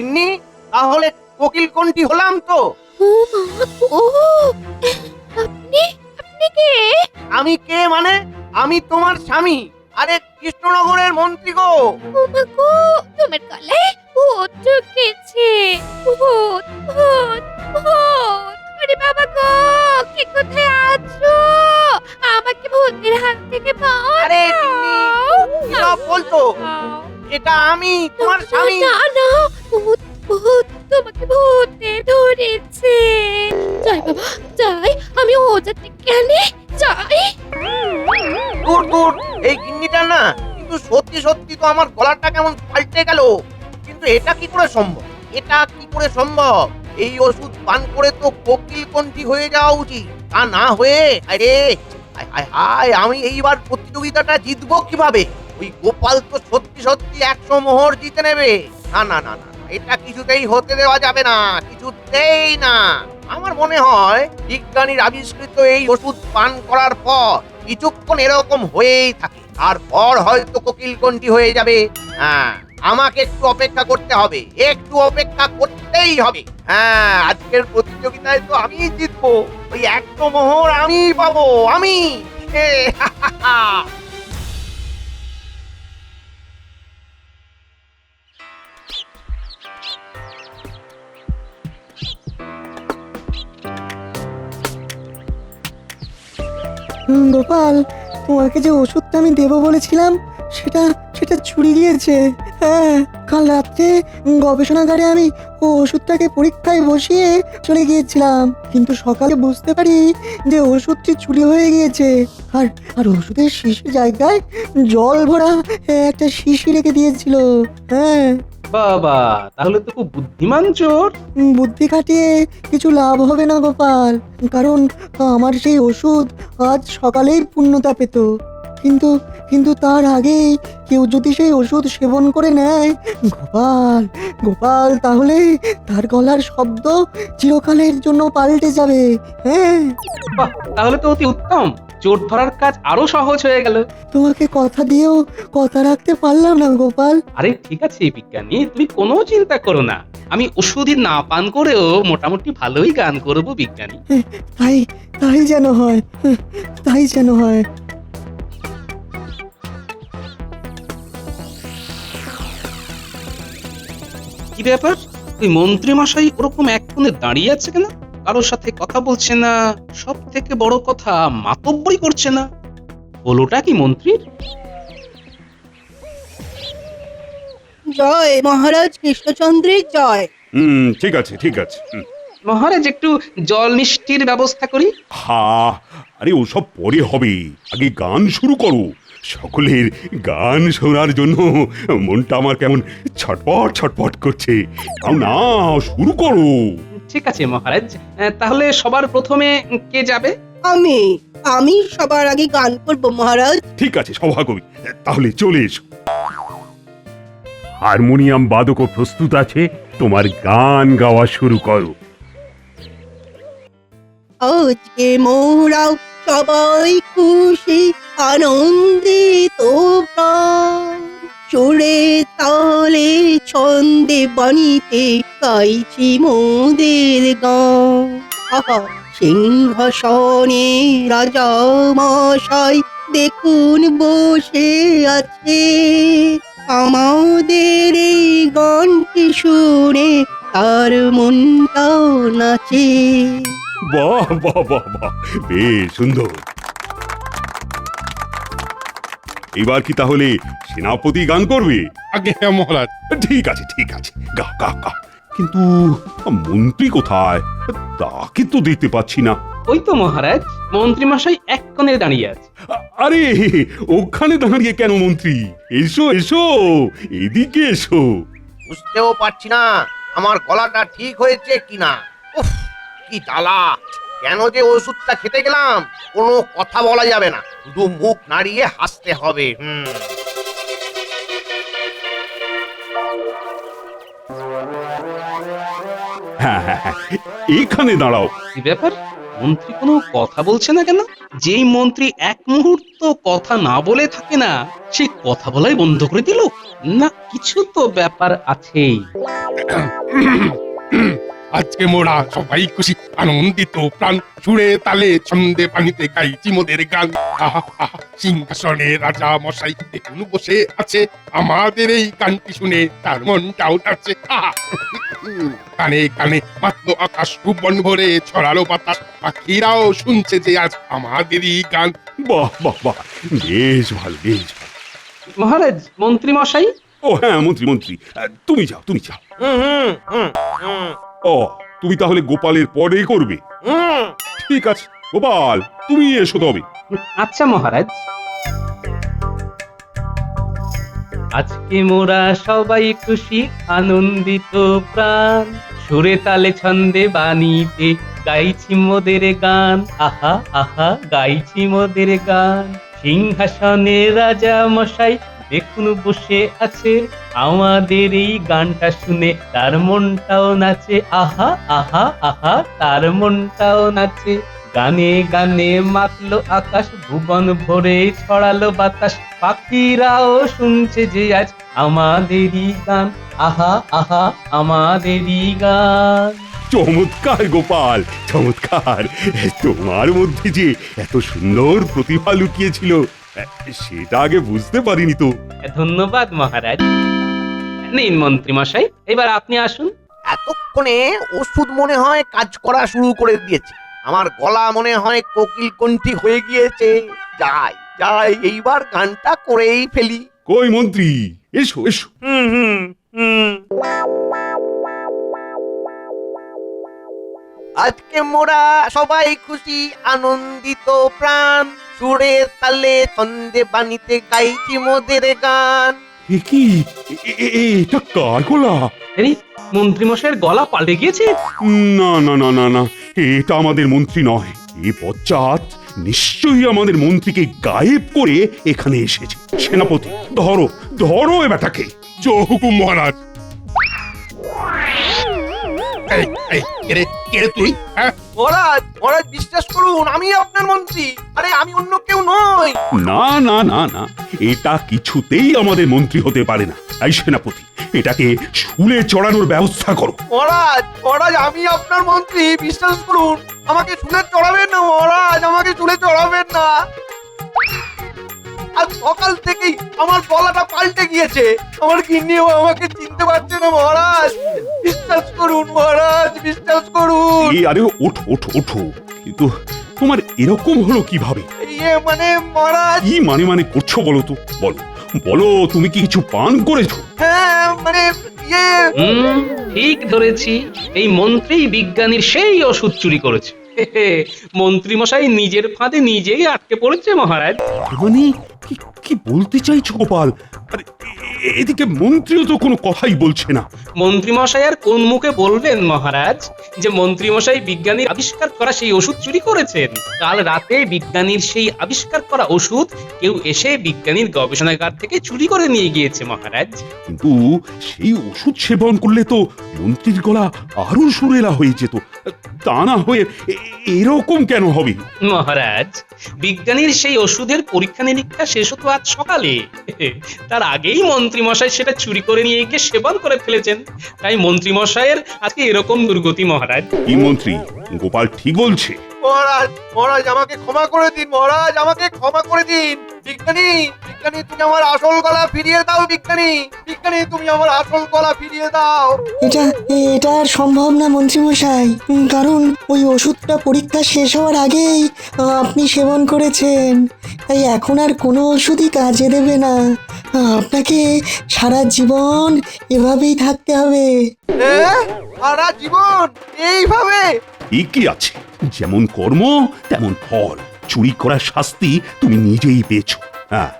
গিন্নি তাহলে কোকিল কোনটি হলাম তো? ও মা গো, আপনি আপনি কে? আমি কে মানে? আমি তোমার স্বামী, আরে কৃষ্ণনগরের মন্ত্রী গো। ও মা গো, তোমার গলায় ভূত ঢুকেছে। ভূত ভূত ভূত! আরে বাবা গো, কে কোথায় আছো? আমাকে ভূতের হাত থেকে আরে বাঁচাও! কি সব বলছো? এটা আমি তোমার স্বামী। না না, ভূত ভূত, তোমাকে ভূতে ধরেছে। যাই বাবা যাই, আমি ওজাতে কেন যাই। দূর দূর, এই গিন্নিটা না কিন্তু সত্যি সত্যি তো আমার গলাটা কেমন পাল্টে গেল। কিন্তু এটা কি করে সম্ভব? এটা কি করে সম্ভব? এই ওষুধ পান করে তো কোকিল কণ্ঠী হয়ে যাওয়া উচিত, তা না হয়ে আরে হায় হায় হায়, আমি এইবার প্রতিযোগিতাটা জিতবো কিভাবে? ওই গোপাল তো সত্যি সত্যি 100 মোহর জিতে নেবে। না না না না, এটা কিছুতেই হতে দেওয়া যাবে না, কিছুতেই না। আমার মনে হয় বিজ্ঞানীর আবিষ্কৃত এই ওষুধ পান করার পর কিছুক্ষণ এরকম হয়েই থাকে, তারপর হয়তো কোকিল কণ্ঠী হয়ে যাবে। হ্যাঁ, আমাকে একটু অপেক্ষা করতে হবে, একটু অপেক্ষা করতেই হবে। হ্যাঁ, আজকের প্রতিযোগিতায় তো আমি জিতবো, ওই 100 মোহর আমি পাবো, আমি। গোপাল, তোমাকে যে ওষুধটা আমি দেবো বলেছিলাম সেটা সেটা চুরি গিয়েছে। হ্যাঁ, কাল রাত্রে গবেষণাগারে আমি ও ওষুধটাকে পরীক্ষায় বসিয়ে চলে গিয়েছিলাম, কিন্তু সকালে বুঝতে পারি যে ওষুধটি চুরি হয়ে গিয়েছে। আর আর ওষুধের শিশির জায়গায় জল ভরা একটা শিশি রেখে দিয়েছিল। হ্যাঁ, বাবা, তাহলে তো খুব বুদ্ধিমান চোর। বুদ্ধি খাটিয়ে কিছু লাভ হবে না গোপাল, কারণ আমার সেই ওষুধ আজ সকালেই পূর্ণতা পেত। কিন্তু কিন্তু তার আগেই কেউ যদি সেই ওষুধ সেবন করে নেয় গোপাল, গোপাল, তাহলে তার গলার শব্দ চিরকালের জন্য পাল্টে যাবে। হ্যাঁ, বাহ, তাহলে তো অতি উত্তম, চোর ধরার কাজ আরো সহজ হয়ে গেল। তোমাকে কথা দিয়েও কথা রাখতে পারলাম না গোপাল। আরে ঠিক আছে বিজ্ঞানী, তুমি কোনো চিন্তা করো না, আমি ওষুধই না পান করেও মোটামুটি ভালোই গান করব বিজ্ঞানী। তাই তাই যেন হয়, তাই যেন হয়। কি ব্যাপার, ওই মন্ত্রী মশাই ওরকম এক কোণে দাঁড়িয়ে আছে কেন? কারোর সাথে কথা বলছে না, সব থেকে বড় কথা মাতব্বরি করছে না। হলোটা কি মন্ত্রীর? জয় মহারাজ কৃষ্ণচন্দ্রের জয়। ঠিক আছে ঠিক আছে। মহারাজ, একটু জল মিষ্টির ব্যবস্থা করি। হা, আরে ওসব পরে হবে, আগে গান শুরু করো। সকলের গান শোনার জন্য মনটা আমার কেমন ছটপট ছটপট করছে। তাও না, শুরু করো। ঠিক আছে মহারাজ, তাহলে সবার প্রথমে কে যাবে? আমি আমি সবার আগে গান করব মহারাজ। ঠিক আছে সভাকবি, তাহলে চলে এসো। হারমোনিয়াম বাদকও প্রস্তুত আছে, তোমার গান গাওয়া শুরু করো। আজকে মোরাও সবাই খুশি, আনন্দিত প্রাণ, সুরে তালে ছন্দে বাণীতে গাইছি মোদের গান। আহা, সিংহাসনে রাজা মশাই দেখুন বসে আছে, আমাদের এই গানটি শুনে তার মনটাও নাচে। বাহ বাহ বাহ বাহ, বেশ সুন্দর। এবার কি তাহলে সেনাপতি গান করবে? আগে হ্যাঁ মহারাজ। ঠিক আছে ঠিক আছে, গা গা গা। কিন্তু মন্ত্রী কোথায়? তাকে তো দেখতে পাচ্ছি না। ওই তো মহারাজ, মন্ত্রী মশাই এক কোণে দাঁড়িয়ে আছে। আরে ওখানে দাঁড়িয়ে কেন মন্ত্রী? এসো এসো, এদিকে এসো। বুঝতেও পারছি না আমার গলাটা ঠিক হয়েছে কিনা। উফ, কি জ্বালা! কেন যে ওষুধটা খেতে গেলাম, কোনো কথা বলা যাবে না, শুধু মুখ নাড়িয়ে হাসতে হবে। হ্যাঁ হ্যাঁ হ্যাঁ, এখানে দাঁড়াও। কি ব্যাপার, মন্ত্রী কোনো কথা বলছে না কেন? যেই মন্ত্রী এক মুহূর্ত কথা না বলে থাকে না, সেই কথা বলাই বন্ধ করে দিল না কিছু তো ব্যাপার আছেই। আজকে মোরা সবাই খুশি আনন্দিত প্রাণ সুরে তালে ছন্দে পানিতে গাইছি মোদের গান। আহা আহা, সিংহাসনে রাজা মশাই দেখুন বসে আছে, আমাদের এই গানটি শুনে তার মনটাও নাচছে। আহা, কানে কানে মাত্র আকাশ ভুবন ভরে ছড়ালো বাতাস, পাখিরাও শুনছে যে আজ আমাদেরই গান। বাহ বাহ বাহ, বেশ ভালো বেশ ভালো। মহারাজ, মন্ত্রী মশাই। ও হ্যাঁ, মন্ত্রী মন্ত্রী, তুমি যাও তুমি যাও। হুম হুম হুম হুম ও, তুমি তাহলে গোপালের পরে করবে? হুম। ঠিক আছে গোপাল, তুমি এসো তবে। আচ্ছা মহারাজ। আজকে মোরা সবাই খুশি আনন্দিত প্রাণ, সুরে তালে ছন্দে বাণীতে গাইছি মোদের গান। আহা আহা, গাইছি মোদের গান। সিংহাসনে রাজা মশাই দেখুন বসে আছে, আমাদের এই গানটা শুনে তার মনটাও নাচে। আহা আহা আহা, তার মনটাও নাচে। গানে গানে মাতলো আকাশ, ভুবন ভরে ছড়ালো বাতাস, পাখিরাও শুনছে যে আজ আমাদেরই গান। আহা আহা, আমাদেরই গান। চমৎকার গোপাল, চমৎকার। তোমার মধ্যে যে এত সুন্দর প্রতিভা লুকিয়েছিল সেটা আগে বুঝতে পারিনি তো। ধন্যবাদ মহারাজ। নিন মন্ত্রী মশাই, এবার আপনি আসুন। এতক্ষণে ওষুধ মনে হয় কাজ করা শুরু করে দিয়েছে, আমার গলা মনে হয় কোকিল কণ্ঠী হয়ে গিয়েছে। যাই যাই, এইবার গানটা করেই ফেলি। কই মন্ত্রী, এসো এসো। হুম হুম হুম। আজকে মোরা সবাই খুশি আনন্দিত প্রাণ, সুরে তালে ছন্দে বাণীতে গাইছি মোদের গান। এ কি, এটা কার গলা? এই মন্ত্রী মশাইয়ের গলা পাল্টে গিয়েছে। না না না না না, এটা আমাদের মন্ত্রী নয়। এ বজ্জাত নিশ্চয়ই আমাদের মন্ত্রীকে গায়েব করে এখানে এসেছে। সেনাপতি, ধরো ধরো এ বেটাকে। জয় হুকুম মহারাজ। এই এই, কে রে তুই? হ্যাঁ, মহারাজ মহারাজ বিশ্বাস করুন, আমি আপনার মন্ত্রী। আরে আমি অন্য কেউ নই। না না না না, এটা কিছুতেই আমাদের মন্ত্রী হতে পারে না। এই সেনাপতি, এটাকে শুলে চড়ানোর ব্যবস্থা করো। মহারাজ মহারাজ, আমি আপনার মন্ত্রী, বিশ্বাস করুন। আমাকে শুলে চড়াবেন না মহারাজ, আমাকে শুলে চড়াবেন না। আজ সকাল থেকেই আমার গলাটা পাল্টে গিয়েছে, আমার গিন্নিও আমাকে চিনতে পারছে না মহারাজ। বিশ্বাস করুন মহারাজ, বিশ্বাস করুন। আরে ওঠো ওঠো ওঠো, কিন্তু তোমার এরকম হলো কিভাবে? ইয়ে মানে মহারাজ। কি মানে মানে করছো বলো তো, বলো বলো, তুমি কি কিছু পান করেছো? হ্যাঁ মানে ইয়ে। ঠিক ধরেছি, এই মন্ত্রী বিজ্ঞানীর সেই ওষুধ চুরি করেছে। মন্ত্রী মশাই নিজের ফাঁদে নিজেই আটকে পড়েছে মহারাজ। মানে কি কি বলতে চাইছো গোপাল? আরে এদিকে মন্ত্রীও তো কোনো কথাই বলছে না। মন্ত্রী মশাই আর কোন মুখে বলবেন মহারাজ যে মন্ত্রী মশাই বিজ্ঞানীর আবিষ্কার করা সেই ওষুধ চুরি করেছেন? কাল রাতে বিজ্ঞানীর সেই আবিষ্কার করা ওষুধ কেউ এসে বিজ্ঞানীর গবেষণাগার থেকে চুরি করে নিয়ে গিয়েছে মহারাজ। কিন্তু সেই ওষুধ সেবন করলে তো মন্ত্রীর গলা আরো সুরেলা হয়ে যেত। তা না হয়ে এরকম কেন হবে? মহারাজ, বিজ্ঞানীর সেই ওষুধের পরীক্ষা নিরীক্ষা শেষ হতো আজ সকালে। তার আগেই মন্ত্রী মশাই সেটা চুরি করে নিয়ে গিয়ে সেবন করে ফেলেছেন। তাই মন্ত্রী মশাইয়ের আজকে এরকম দুর্গতি মহারাজ। কি মন্ত্রী, গোপাল ঠিক বলছে? মহারাজ মহারাজ, আমাকে ক্ষমা করে দিন মহারাজ, আমাকে ক্ষমা করে দিন। বিজ্ঞানী বিজ্ঞানী, তুমি আমার আসল গলা ফিরিয়ে দাও। বিজ্ঞানী বিজ্ঞানী, তুমি আমার আসল গলা ফিরিয়ে দাও। এটা আর সম্ভব না মন্ত্রীমশাই, কারণ ওই ওষুধটা পরীক্ষা শেষ হওয়ার আগেই আপনি সেবন করেছেন। তাই এখন আর কোনো ওষুধই কাজে দেবে না। আপনাকে সারা জীবন এভাবেই থাকতে হবে। সারা জীবন এইভাবে? ঠিকই আছে, যেমন কর্ম তেমন ফল। চুরি করার শাস্তি তুমি নিজেই পেয়েছো। হ্যাঁ,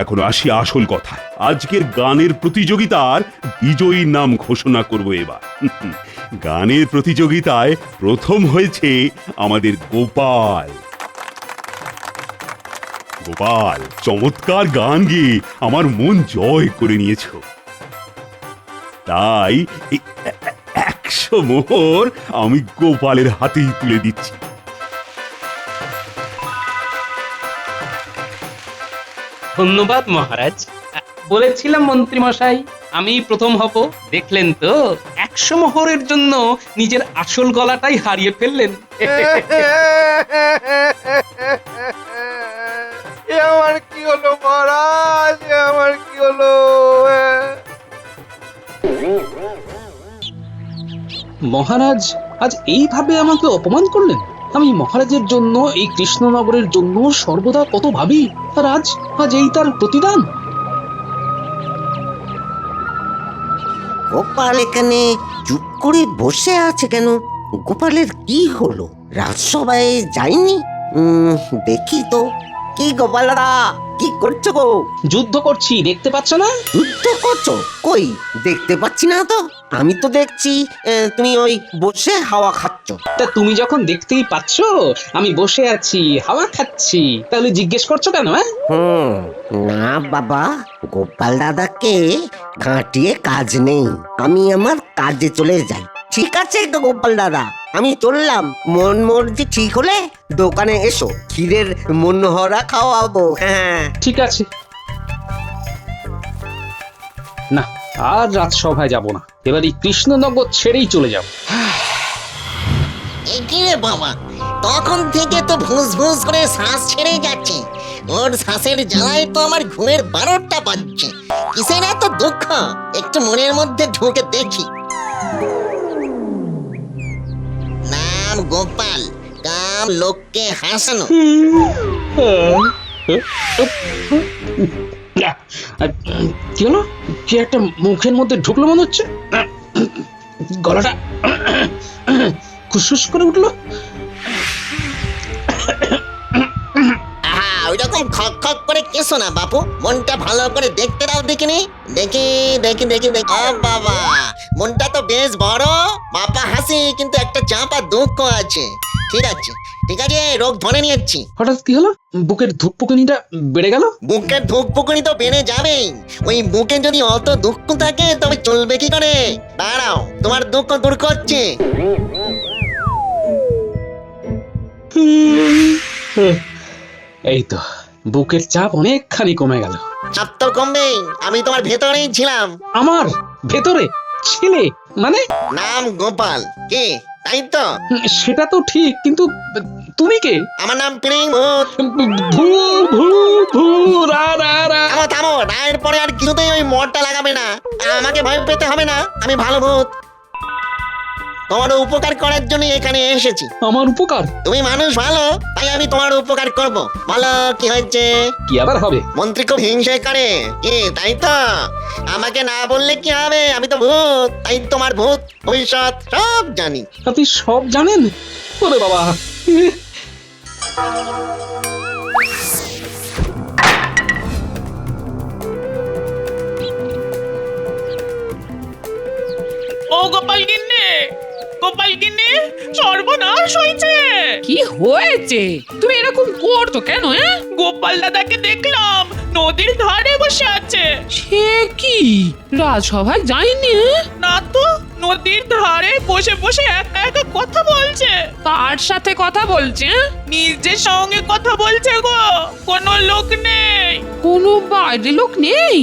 এখন আসি আসল কথা। আজকের গানের প্রতিযোগিতার বিজয়ীর নাম ঘোষণা করব এবার। গানের প্রতিযোগিতায় প্রথম হয়েছে আমাদের গোপাল। গোপাল, চমৎকার গান গেয়ে আমার মন জয় করে নিয়েছো। তাই 100 মোহর আমি গোপালের হাতেই তুলে দিচ্ছি। ধন্যবাদ মহারাজ। বলেছিলাম মন্ত্রী মশাই, আমি প্রথম হব। দেখলেন তো, 100 মোহরের জন্য নিজের আসল গলাটাই হারিয়ে ফেললেন। এ আমার কি হলো মহারাজ, এ আমার কি হলো? মহারাজ আজ এইভাবে আমাকে অপমান করলেন। আমি মহারাজের জন্য, এই কৃষ্ণনগরের জন্য সর্বদা কত ভাবি, আর আজ আজ এই তার প্রতিদান। গোপাল এখানে চুপ করে বসে আছে কেন? গোপালের কি হলো? রাজসভায় যায়নি? দেখি তো। কি গোপাল দাদা, কি করছো গো? যুদ্ধ করছি, দেখতে পাচ্ছ না? যুদ্ধ করছো? কই দেখতে পাচ্ছি না তো। আমি তো দেখছি তুমি ওই বসে হাওয়া খাচ্ছ। তা তুমি যখন দেখতেই পাচ্ছ আমি বসে আছি, হাওয়া খাচ্ছি, তাহলে জিজ্ঞেস করছো কেন? না বাবা, গোপাল দাদাকে ঘাঁটিয়ে কাজ নেই। আমি আমার কাজে চলে যাই। ঠিক আছে তো গোপাল দাদা, আমি চললাম। মন মর্জি ঠিক হলে দোকানে এসো, ক্ষীরের মনোহরা খাওয়াবো। হ্যাঁ ঠিক আছে। না, আর রাজসভায় যাব না, এবার এই কৃষ্ণনগর ছেড়েই চলে যাব। কি রে বাবা, তখন থেকে তো ভুস ভুস করে শ্বাস ছেড়ে যাচ্ছে। ওর শ্বাসের জ্বালায় তো আমার ঘুমের 12টা বাজছে। কিসের এত দুঃখ, একটু মনের মধ্যে ঢুকে দেখি। নাম গোপাল, কাম লোককে হাসানো। কি হলো? কি একটা মুখের মধ্যে ঢুকলো মনে হচ্ছে। গলাটা খুশখুশ করে উঠলো। ওইরকম খক খক করে কেসো না বাপু, মনটা ভালো করে দেখতে দাও। দেখিনি, দেখি দেখি দেখি দেখি। ও বাবা, মনটা তো বেশ বড়, বাপা হাসি, কিন্তু একটা চাপা দুঃখ আছে। ঠিক আছে ঠিক আছে, রোগ ধরে নিয়েছি। হঠাৎ কি হলো? বুকের ধুকপুকুনিটা বেড়ে গেল। বুকের ধুকপুকুনি তো বেড়ে যাবেই। ওই বুকে যদি অত দুঃখ থাকে তবে চলবে কি করে? দাঁড়াও, তোমার দুঃখ দূর করছি। এই তো, বুকের চাপ অনেকখানি কমে গেল। চাপ তো কমবেই, আমি তোমার ভেতরেই ছিলাম। আমার ভেতরে ছিলে মানে? নাম গোপাল, কে তাই তো? সেটা তো ঠিক, কিন্তু তুমি কে? আমার নাম প্রিংভূত। ভূ ভূ ভূ রা রা রা। থামো থামো, রায়ের পরে আর কিছুতেই ওই মরটা লাগাবে না। আমাকে ভয় পেতে হবে না, আমি ভালো ভূত। তোমার উপকার করার জন্য এখানে এসেছি। আমার উপকার? তুমি মানুষ ভালো, তাই আমি তোমার উপকার করব। বলো কি হয়েছে? কি আবার হবে? মন্ত্রী খুব হিংসে করে, কি তাই তো? আমাকে না বললে কি হবে? আমি তো ভূত, তাই তোমার ভূত ভবিষ্যৎ সব জানি। আপনি সব জানেন? ওরে বাবা। ও গোপাল গিন্নি, গোপাল গিন্নি, সর্বনাশ হয়েছে। কি হয়েছে? তুমি এরকম করছো কেন? গোপাল দাদাকে দেখলাম নদীর ধারে বসে আছে। সে কি, রাজসভায় যায়নি? না তো, নদীর ধারে বসে বসে একা একা কথা বলছে। কার সাথে কথা বলছে? নিজের সঙ্গে কথা বলছে গো, কোনো লোক নেই। কোনো বাইরে লোক নেই,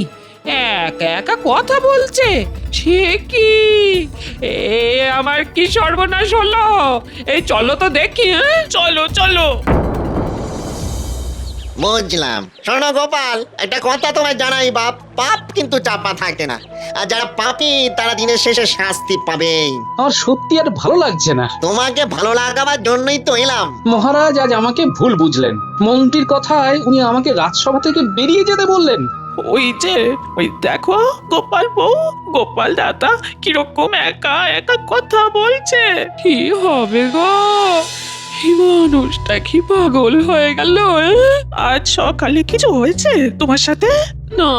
একা একা কথা বলছে। সে কি, এ আমার কি সর্বনাশ হলো! এই চলো তো দেখি। চলো চলো। বুঝলাম। শোনো গোপাল, একটা কথা তোমায় জানাই বাপ, পাপ কিন্তু চাপা থাকে না, আর যারা পাপী তারা দিনের শেষে শাস্তি পাবে। আমার সত্যি আর ভালো লাগছে না। তোমাকে ভালো লাগাবার জন্যই তো এলাম। মহারাজ আজ আমাকে ভুল বুঝলেন। মন্ত্রীর কথায় উনি আমাকে রাজসভা থেকে বেরিয়ে যেতে বললেন। ওই যে, ওই দেখো গোপাল বউ, গোপাল দাদা কিরকম একা একা কথা বলছে। কি হবে গো, এই মানুষটা কি পাগল হয়ে গেল? আজ সকালে কিছু হয়েছে তোমার সাথে? না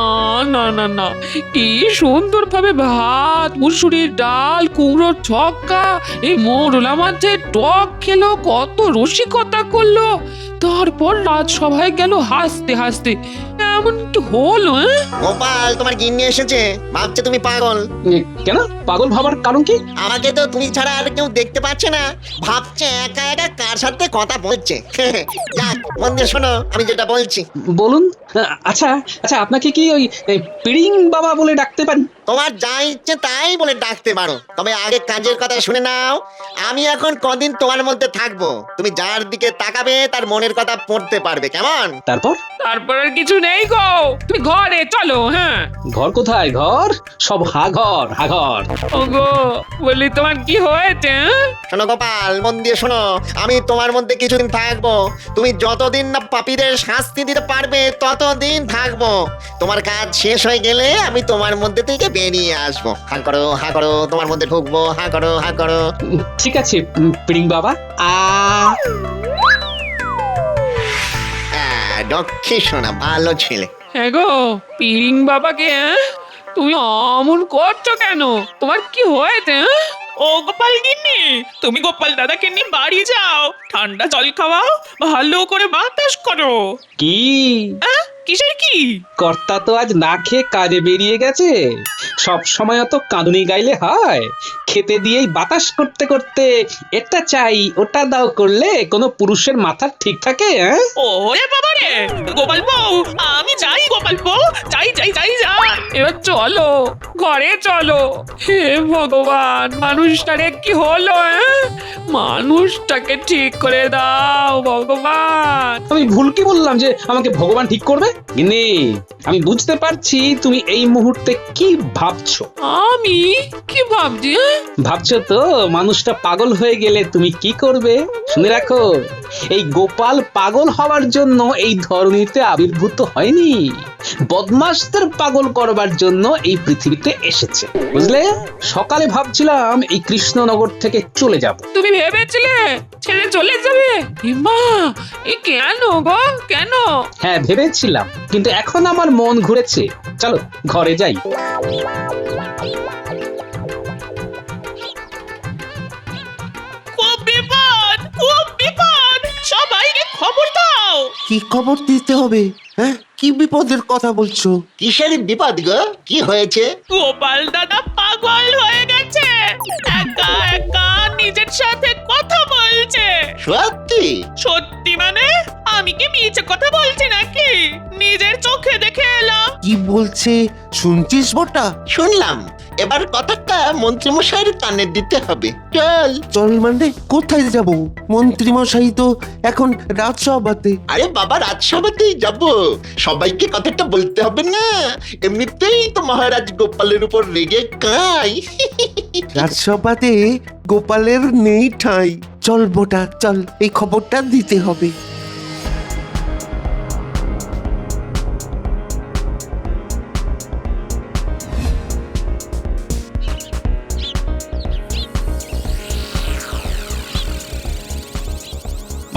না না না, কি সুন্দর ভাবে ভাত, মুসুরির ডাল, কুমড়োর ছক্কা, এই মোরলা মাছের টক খেলো, কত রসিকতা করলো, তারপর রাজসভায় গেল হাসতে হাসতে। এমন কি হলো? গোপাল, তোমার গিন্নি এসেছে, ভাবছে তুমি পাগল। কেন পাগল ভাবার কারণ কি? আমাকে তো তুমি ছাড়া আর কেউ দেখতে পাচ্ছে না, ভাবছে একা একা কার সাথে কথা বলছে যাক মন দিয়ে শোনো আমি যেটা বলছি। বলুন। আচ্ছা আচ্ছা, আপনাকে কি ওই পিড়িং বাবা বলে ডাকতে পারি? তোমার যা ইচ্ছে তাই বলে ডাকতে পারো, তবে আগে কাজের কথা শুনে নাও। আমি এখন কদিন তোমার মধ্যে থাকবো, তুমি যার দিকে তাকাবে তার মনের কথা পড়তে পারবে, কেমন? তারপর? তারপর আর কিছু নেই গো, তুমি ঘরে চলো। হ্যাঁ, ঘর কোথায়? ঘর সব হাঘর হাঘর। ওগো বলি তোমার কি হয়েছে? শোনো গোপাল, মন দিয়ে শোনো, আমি তোমার মধ্যে কিছুদিন থাকবো। তুমি যতদিন না পাপীদের শাস্তি দিতে পারবে ততদিন থাকবো। তোমার কাজ শেষ হয়ে গেলে আমি তোমার মধ্যে থেকে বেরিয়ে আসবো। হা করো, তোমার মধ্যে ঢুকবো। হা করো। ঠিক আছে পিড়িং বাবা। দক্ষি শোনা, ভালো ছেলে। হ্যাঁ গো পিরিং বাবাকে, তুমি অমন করছো কেন? তোমার কি হয়েছে? ও গোপাল গিন্নি, তুমি গোপাল দাদাকে নিয়ে বাড়ি যাও, ঠান্ডা জল খাওয়াও, ভালো করে বাতাস করো। কি কিসের কি? কর্তা তো আজ না খেয়ে কাজে বেরিয়ে গেছে। সব সময় অত কাঁদুনি গাইলে হয়? খেতে দিয়েই বাতাস করতে করতে এটা চাই ওটা দাও করলে কোনো পুরুষের মাথা ঠিক থাকে? ওরে বাবা রে, গোপাল বউ, আমি যাই গোপাল বউ, যাই। এবার চলো, ঘরে চলো। হে ভগবান, মানুষটারে কি হলো? মানুষটাকে ঠিক করে দাও ভগবান। আমি ভুল কি বললাম যে আমাকে ভগবান ঠিক করবে? গিন্নি, আমি বুঝতে পারছি তুমি এই মুহূর্তে কি ভাবছো। আমি কি ভাবছি? ভাবছো তো মানুষটা পাগল হয়ে গেলে তুমি কি করবে? শুনে রাখো, এই গোপাল পাগল হওয়ার জন্য এই ধরনীতে আবির্ভূত হয়নি, বদমাশদের পাগল করবার জন্য এই পৃথিবীতে এসেছে, বুঝলে? সকালে ভাবছিলাম এই কৃষ্ণনগর থেকে চলে যাব। তুমি ভেবেছিলে ছেড়ে চলে যাবে? মা, এ কেন গো, কেন? হ্যাঁ ভেবেছিলাম, কিন্তু এখন আমার মন ঘুরেছে। চলো ঘরে যাই। খুব বিপদ, সবাইকে খবর দাও। কি খবর দিতে হবে? হ্যাঁ, কি বিপদের কথা বলছো? কিসের বিপদ গো? কি হয়েছে? গোপাল দাদা পাগল হয়ে গেছে, একা একা নিজের সাথে কথা বলছে। সত্যি? সত্যি মানে আমি কি মিছে কথা বলছি নাকি? নিজের চোখে দেখে এলাম। কি বলছে শুনছিস বটা? শুনলাম, এবার কথাটা মন্ত্রীমশাইয়ের কানে দিতে হবে। চল মানে কোথায় যাব? মন্ত্রী মশাই তো এখন রাজসভাতে। আরে বাবা, রাজসভাতেই যাব, সবাইকে কথাটা বলতে হবে না? এমনিতেই তো মহারাজ গোপালের উপর রেগে কাই। রাজসভাতে গোপালের নেই ঠাঁই। চল বটা, চল, এই খবরটা দিতে হবে।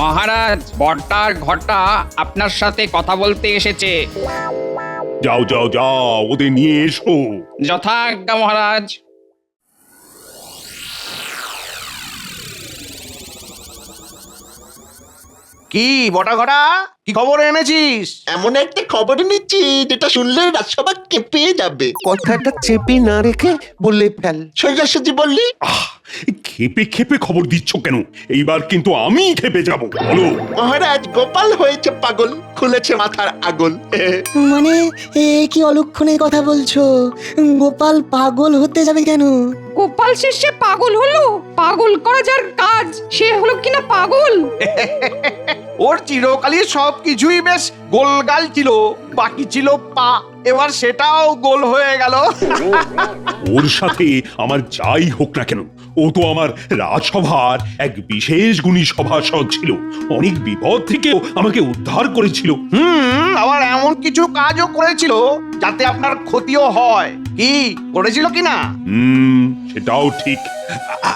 মহারাজ, বড়টার ঘটা আপনার সাথে কথা বলতে এসেছে। যাও ওদের নিয়ে এসো। যথাজ্ঞা মহারাজ। কি বটা ঘটা, কি খবর এনেছিস? এমন একটা খবর নিচ্ছি যেটা শুনলে রাজসভা কেঁপে যাবে। কথাটা চেপে না রেখে বলে ফেল। সোজাসুজি বললি। খেপে খবর দিচ্ছ কেন? এইবার কিন্তু আমি খেপে যাব। বলো। মহারাজ গোপাল হয়েছে পাগল, খুলেছে মাথার আগল। মানে এ কি অলক্ষণের কথা বলছো? গোপাল পাগল হতে যাবে কেন? গোপাল শেষে পাগল হলো? পাগল করা যার কাজ সে হলো কিনা পাগল? ওর চিরকালই সবকিছুই বেশ গোলগাল ছিল, বাকি ছিল পা, এবার সেটাও গোল হয়ে গেল। ওর সাথে আমার যাই হোক না কেন, ও তো আমার রাজসভার এক বিশেষ গুণী সভাসদ ছিল। অনেক বিপদ থেকেও আমাকে উদ্ধার করেছিল। আবার এমন কিছু কাজও করেছিল যাতে আপনার ক্ষতিও হয়। কি করেছিল কিনা? সেটাও ঠিক।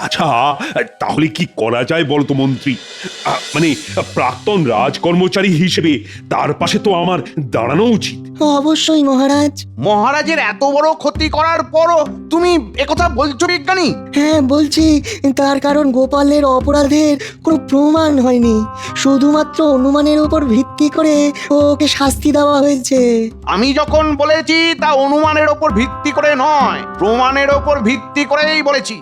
আচ্ছা, তাহলে কি করা যায় বলো তো মন্ত্রী? মানে প্রাক্তন রাজকর্মচারী হিসেবে তার পাশে তো আমার দাঁড়ানো উচিত। অবশ্যই মহারাজ। মহারাজের এত বড় ক্ষতি করার পরও তুমি একথা বলছো বিজ্ঞানী? হ্যাঁ বলছি, তার কারণ গোপালের অপরাধের কোনো প্রমাণ হয়নি, শুধুমাত্র অনুমানের উপর ভিত্তি করে ওকে শাস্তি দেওয়া হয়েছে। আমি যখন বলেছি তা অনুমানের ওপর ভিত্তি করে নয়, প্রমাণের ওপর ভিত্তি করেই বলেছি।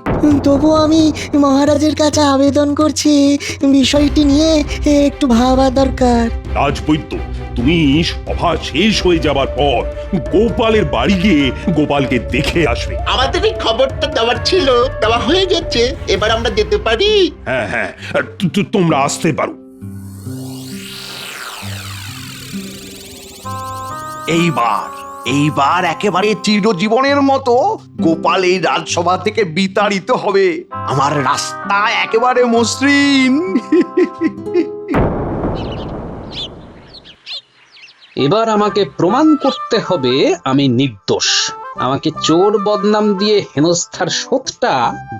তবু আমি মহারাজের কাছে আবেদন করছি, বিষয়টি নিয়ে একটু ভাবা দরকার। রাজবৈদ্য, তুমি সভা শেষ হয়ে যাবার পর গোপালের বাড়ি গিয়ে গোপালকে দেখে আসবে। আমাদের এই খবরটা দেওয়ার ছিল, দেওয়া হয়ে গেছে, এবার আমরা যেতে পারি। হ্যাঁ হ্যাঁ, তোমরা আসতে পারো। এইবার একেবারে চিরজীবনের মতো গোপাল এই রাজসভা থেকে বিতাড়িত হবে। আমার রাস্তা একেবারে মসৃণ। এবার আমাকে প্রমাণ করতে হবে আমি নির্দোষ। আমাকে চোর বদনাম দিয়ে হেনস্থার শোধটা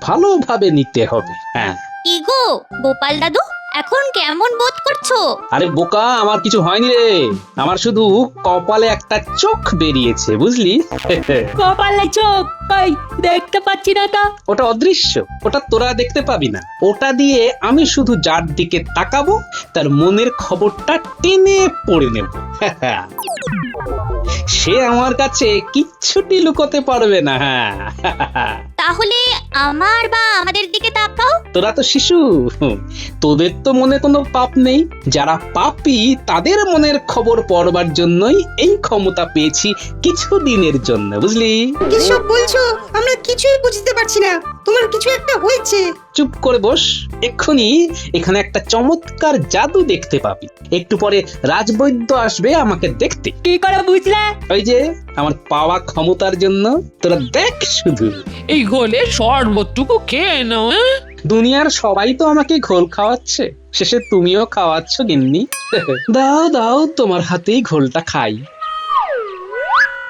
ভালোভাবে নিতে হবে। হ্যাঁ। কি গো গোপাল দাদু, এখন কেমন বোধ করছো? আরে বোকা, আমার কিছু হয়নি রে, আমার শুধু কপালে একটা চোখ বেরিয়েছে, বুঝলি? কপালে চোখ কই দেখতে পাচ্ছি না তো। ওটা অদৃশ্য, ওটা তোরা দেখতে পাবি না। ওটা দিয়ে আমি শুধু যার দিকে তাকাবো তার মনের খবরটা টেনে পড়ে নেব। সে আমার কাছে কিচ্ছুটি লুকোতে পারবে না। তাহলে আমার বা আমাদের দিকে তাকাও। তোরা তো শিশু, তোদের তো মনে কোনো পাপ নেই। যারা পাপী তাদের মনের খবর পড়বার জন্যই এই ক্ষমতা পেয়েছি কিছু দিনের জন্য, বুঝলি? কিসব বলছো? আমরা কিছুই বুঝতে পারছি না, তোমার কিছু একটা হয়েছে। চুপ করে বস, এক্ষুনি এখানে একটা চমৎকার জাদু দেখতে পাবি। একটু পরে রাজবৈদ্য আসবে আমাকে দেখতে। কি করে বুঝলে? ওই যে আমার পাওয়া ক্ষমতার জন্য, তোরা দেখ শুধু। এই ঘোলে শরবতটুকু খেয়ে নাও। দুনিয়ার সবাই তো আমাকে ঘোল খাওয়াচ্ছে, শেষে তুমিও খাওয়াচ্ছ গিন্নি। দাও দাও, তোমার হাতেই ঘোলটা খাই।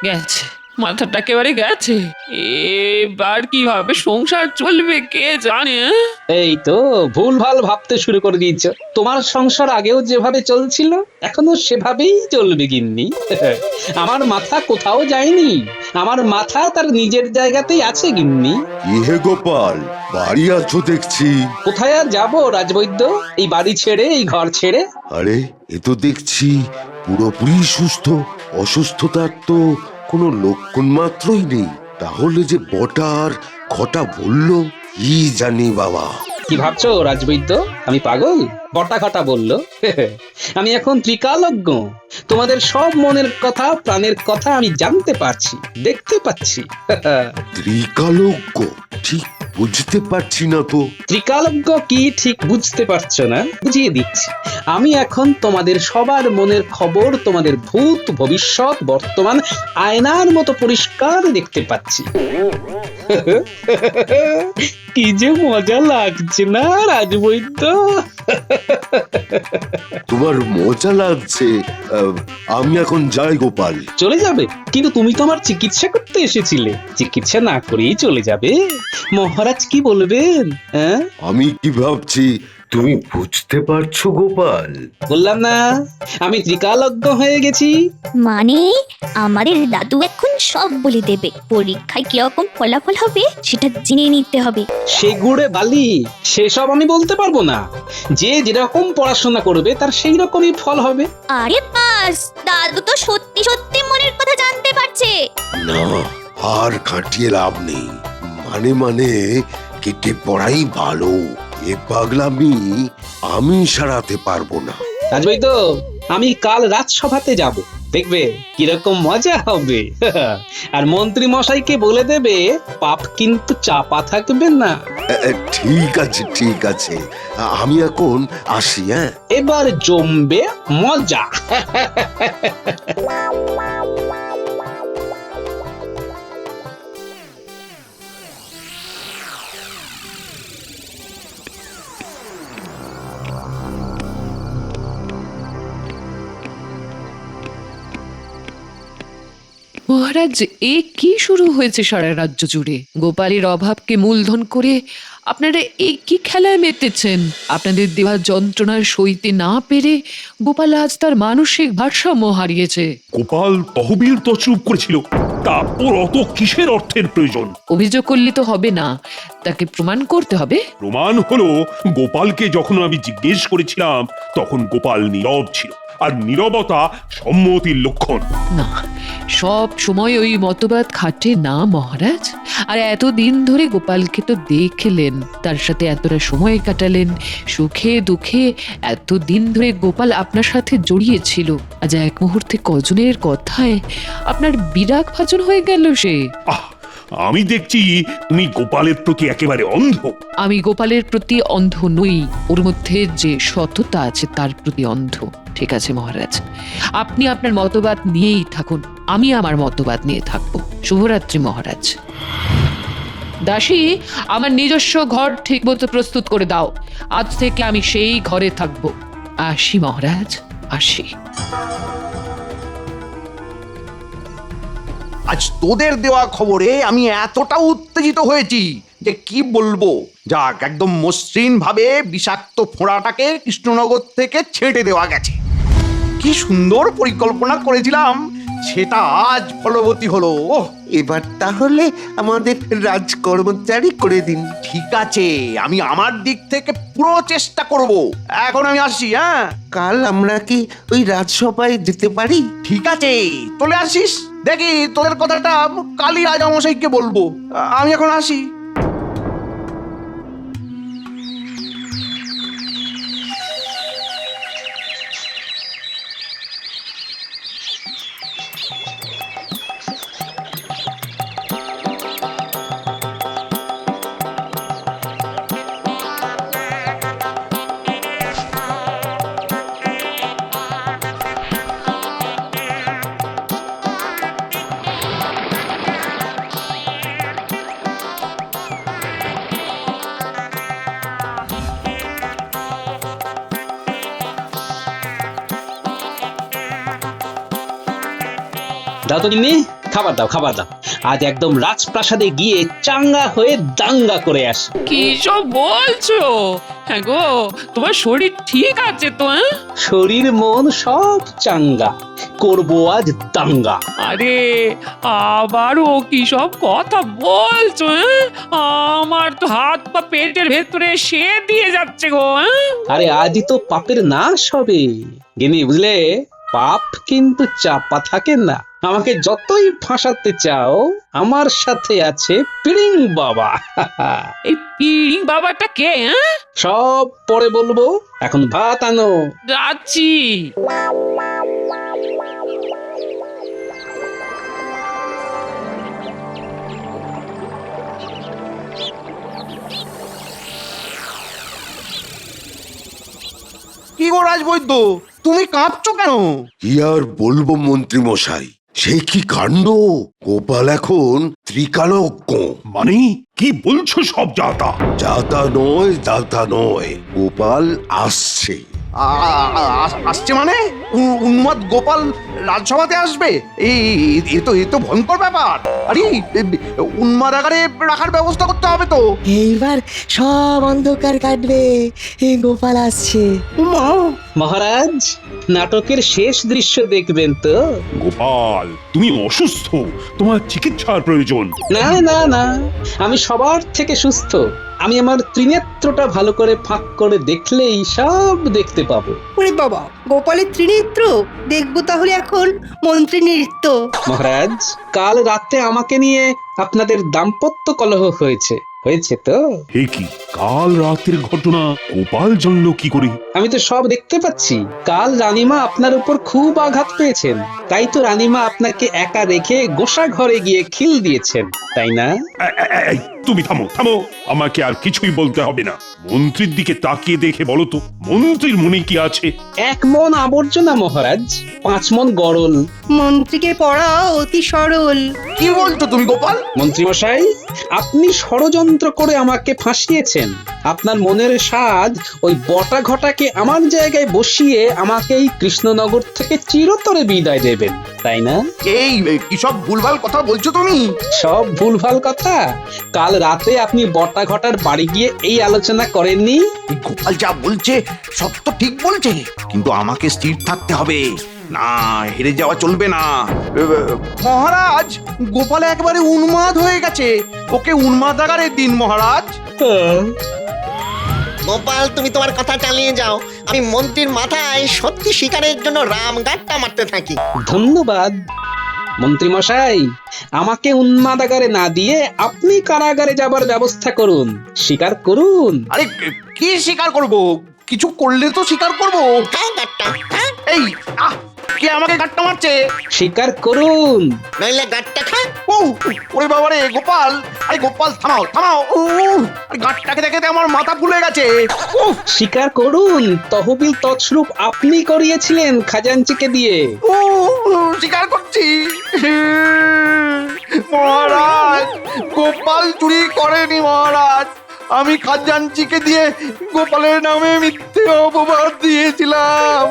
গেছে, মাথাটা একেবারে গেছে। এবার কিভাবে সংসার চলবে কে জানে। এই তো ভুলভাল ভাবতে শুরু করে দিয়েছ। তোমার সংসার আগেও যেভাবে চলছিল এখনো সেভাবেই চলবে গিন্নি। আমার মাথা কোথাও যায়নি, আমার মাথা তার নিজের জায়গাতেই আছে গিন্নি। ইহে গোপাল, বাড়ি আছো দেখছি। কোথায় আর যাবো রাজবৈদ্য, এই বাড়ি ছেড়ে, এই ঘর ছেড়ে। আরে এ তো দেখছি পুরোপুরি সুস্থ, অসুস্থতার তো কোনো লক্ষণ মাত্রই নেই। তাহলে যে বটার ঘটা বললো কি জানি বাবা। কি ভাবছো রাজবৈদ্য, আমি পাগল? বটা ঘটা বললো? আমি এখন ত্রিকালজ্ঞ। তোমাদের সব মনের কথা, প্রাণের কথা আমি জানতে পারছি, দেখতে পাচ্ছি। ত্রিকালজ্ঞ? ঠিক বুঝতে পারছি না তো। ত্রিকালজ্ঞ কি ঠিক বুঝতে পারছো না? বুঝিয়ে দিচ্ছি। আমি এখন তোমাদের সবার মনের খবর, তোমাদের ভূত ভবিষ্যৎ বর্তমান আয়নার মতো পরিষ্কার দেখতে পাচ্ছি। কি যে মজা লাগছে না রাজবৈদ্য? তোমার মজা লাগছে? আমি এখন যাই গোপাল। চলে যাবে? কিন্তু তুমি তো আমার চিকিৎসা করতে এসেছিলে, চিকিৎসা না করেই চলে যাবে? মহারাজ কি বলবেন? আমি কি ভাবছি তুমি বুঝতে পারছো গোপাল? বললাম না আমি ত্রিকালজ্ঞ হয়ে গেছি। মানে আমাদের দাদু এখন সব বলে দেবে, পরীক্ষায় কিরকম ফলাফল হবে সেটা জেনে নিতে হবে। সে গুড়ে বালি, সেসব আমি বলতে পারবো না। যে যেরকম পড়াশোনা করবে তার সেই রকমই ফল হবে। আরে বাস, দাদু তো সত্যি সত্যি মনের কথা জানতে পারছে। না, আর কাটিয়ে লাভ নেই। মানে কেটে পড়াই ভালো। এ পাগলামি আমি সারাতে পারবো না। রাজবৈদ্য, আমি কাল রাজসভাতে যাব, দেখবে কিরকম মজা হবে। আর মন্ত্রী মশাইকে বলে দেবে পাপ কিন্তু চাপা থাকবে না। ঠিক আছে ঠিক আছে, আমি এখন আসি। হ্যাঁ, এবার জমবে মজা। মহারাজ, এ কি শুরু হয়েছে সারা রাজ্য জুড়ে? গোপালের অভাবকে মূলধন করে আপনারা এই কি খেলায় মেতেছেন? আপনাদের দেওয়া যন্ত্রণার সইতে না পেরে গোপাল আজ তার মানসিক ভারসাম্য হারিয়েছে। গোপাল তহবিল তছরূপ করেছিল, তারপর অত কিসের অর্থের প্রয়োজন? অভিযোগ করলে তো হবে না, তাকে প্রমাণ করতে হবে। প্রমাণ হলো, গোপালকে যখন আমি জিজ্ঞেস করেছিলাম তখন গোপাল নীরব ছিল, আর নীরবতা সম্মতির লক্ষণ। না, সব সময় ওই মতবাদ খাটে না মহারাজ। আর এতদিন ধরে গোপালকে তো দেখলেন, তার সাথে এতটা সময় কাটালেন, সুখে দুঃখে এতদিন ধরে গোপাল আপনার সাথে জড়িয়েছিল। আজ এক মুহূর্তে কজনের কথায় আপনার বিরাগ ভাজন হয়ে গেল সে। আমি দেখছি তুমি গোপালের প্রতি একেবারে অন্ধ। আমি গোপালের প্রতি অন্ধ নই, ওর মধ্যে যে সততা আছে তার প্রতি অন্ধ। ঠিক আছে মহারাজ, আপনি আপনার মতবাদ নিয়েই থাকুন, আমি আমার মতবাদ নিয়ে থাকবো। শুভরাত্রি মহারাজ। দাসী, আমার নিজস্ব ঘর ঠিক মতো প্রস্তুত করে দাও, আজ থেকে আমি সেই ঘরে থাকবো। আসি মহারাজ, আসি। আজ তোদের দেওয়া খবরে আমি এতটা উত্তেজিত হয়েছি যে কি বলবো। যাক, একদম মসৃণ ভাবে বিষাক্ত ফোঁড়াটাকে কৃষ্ণনগর থেকে ছেঁটে দেওয়া গেছে। কি সুন্দর পরিকল্পনা করেছিলাম, সেটা আজ ফলবতী হলো। এবার তাহলে আমাদের রাজকর্মচারী করে দিন। ঠিক আছে, আমি আমার দিক থেকে পুরো চেষ্টা করব। এখন আমি আসি। হ্যাঁ, কাল আমরা কি ওই রাজসভায় যেতে পারি? ঠিক আছে, চলে আসিস। দেখি তোদের কথাটা কালই রাজামশাইকে বলবো। আমি এখন আসি। দাও তো গিন্নি, খাবার দাও, খাবার দাও। আজ একদম রাজপ্রাসাদে গিয়ে চাঙ্গা হয়ে দাঙ্গা করে আসি। কি সব বলছো? হ্যাঁ গো, তোমার শরীর ঠিক আছে তো? শরীর মন সব চাঙ্গা, করবো আজ দাঙ্গা। আরে আবারও কি সব কথা বলছো? আমার তো হাত পা পেটের ভেতরে সে দিয়ে যাচ্ছে গো। আরে আজই তো পাপের নাশ হবে গিন্নি, বুঝলে? পাপ কিন্তু চাপা থাকে না। আমাকে যতই ফাঁসাতে চাও, আমার সাথে আছে পিড়িং বাবা। এই পিড়িং বাবাটা কে? সব পরে বলবো, এখন ভাত আনো। যাচ্ছি। কি গো রাজবৈদ্য, তুমি কাঁপছো কেন? কি আর বলবো মন্ত্রী মশাই, সে কি কাণ্ড! গোপাল এখন ত্রিকালজ্ঞ। মানে কি বলছো সব যাতা? যাতা নয়, যাতা নয়, গোপাল আসছে। আসছে মানে? উন্মাদ গোপাল রাজসভাতে আসবে? এ তো ভয়ঙ্কর ব্যাপার। আরে উন্মাদ আকারে রাখার ব্যবস্থা করতে হবে তো। এইবার সব অন্ধকার কাটবে, এই গোপাল আসছে। মহারাজ, নাটকের শেষ দৃশ্য দেখবেন তো? গোপাল, তুমি অসুস্থ, তোমার চিকিৎসার প্রয়োজন। না না না, আমি সবার থেকে সুস্থ। আমি আমার ত্রিনেত্রটা ভালো করে ফাঁক করে দেখলেই সব দেখতে পাবো। ওরে বাবা, গোপালের ত্রিনেত্র দেখবো তাহলে এখন মন্ত্রী নৃত্য। মহারাজ, কাল রাতে আমাকে নিয়ে আপনাদের দাম্পত্য কলহ হয়েছে তো? হে কি, কাল রাতের ঘটনা গোপাল জানলো কি করে? আমি তো সব দেখতে পাচ্ছি। কাল রানীমা আপনার উপর খুব আঘাত পেয়েছেন, তাই তো রানীমা আপনাকে একা রেখে গোসা ঘরে গিয়ে খিল দিয়েছেন, তাই না? তুমি থামো থামো, আমাকে আর কিছুই বলতে হবে না। মন্ত্রীর দিকে তাকিয়ে দেখে বলো তো, মন্ত্রীর মনে কি আছে? 1 মন আবর্জনা মহারাজ, 5 মন গরল। মন্ত্রীকে পড়া অতি সরল। কি বলছো তুমি গোপাল? মন্ত্রী মশাই, আপনি ষড়যন্ত্র করে আমাকে ফাঁসিয়েছেন। করেছেন। আপনার মনের স্বাদ ওই বটা ঘটাকে আমার জায়গায় বসিয়ে আমাকে এই কৃষ্ণনগর থেকে চিরতরে বিদায় দেবেন, তাই না? এই কি সব ভুলভাল কথা বলছো তুমি? সব ভুলভাল কথা? কাল রাতে আপনি বটা ঘটার বাড়ি গিয়ে এই আলোচনা করেননি? গোপাল যা বলছে সব তো ঠিক বলছে, কিন্তু আমাকে স্থির থাকতে হবে, না হেরে যাওয়া চলবে না। মহারাজ, গোপাল একবারে উন্মাদ হয়ে গেছে, ওকে উন্মাদাগারে দিন মহারাজ। গোপাল, তুমি তোমার কথা চালিয়ে যাও। আমি মন্ত্রীর মাথায় সত্যি শিকারের জন্য রামগাট্টা মারতে থাকি। ধন্যবাদ মন্ত্রী মশাই। আমাকে উন্মাদাগারে না দিয়ে আপনি কারাগারে যাবার ব্যবস্থা করুন, স্বীকার করুন। আরে কি স্বীকার করব? কিছু করলে তো স্বীকার করব। এই কে আমাকে গাট্টা মারছে? স্বীকার করুন, নইলে গাট্টা খা। ওরে বাবা রে গোপাল, আরে গোপাল থামাও থামাও, আরে গাট্টাকে দেখে আমার মাথা ফুলে গেছে। স্বীকার করুন, তহবিল তছরূপ আপনি করিয়েছিলেন খাজাঞ্চিকে দিয়ে। স্বীকার করছি মহারাজ, গোপাল চুরি করেনি মহারাজ, আমি খাজাঞ্চিকে দিয়ে গোপালের নামে মিথ্যে অপবাদ দিয়েছিলাম।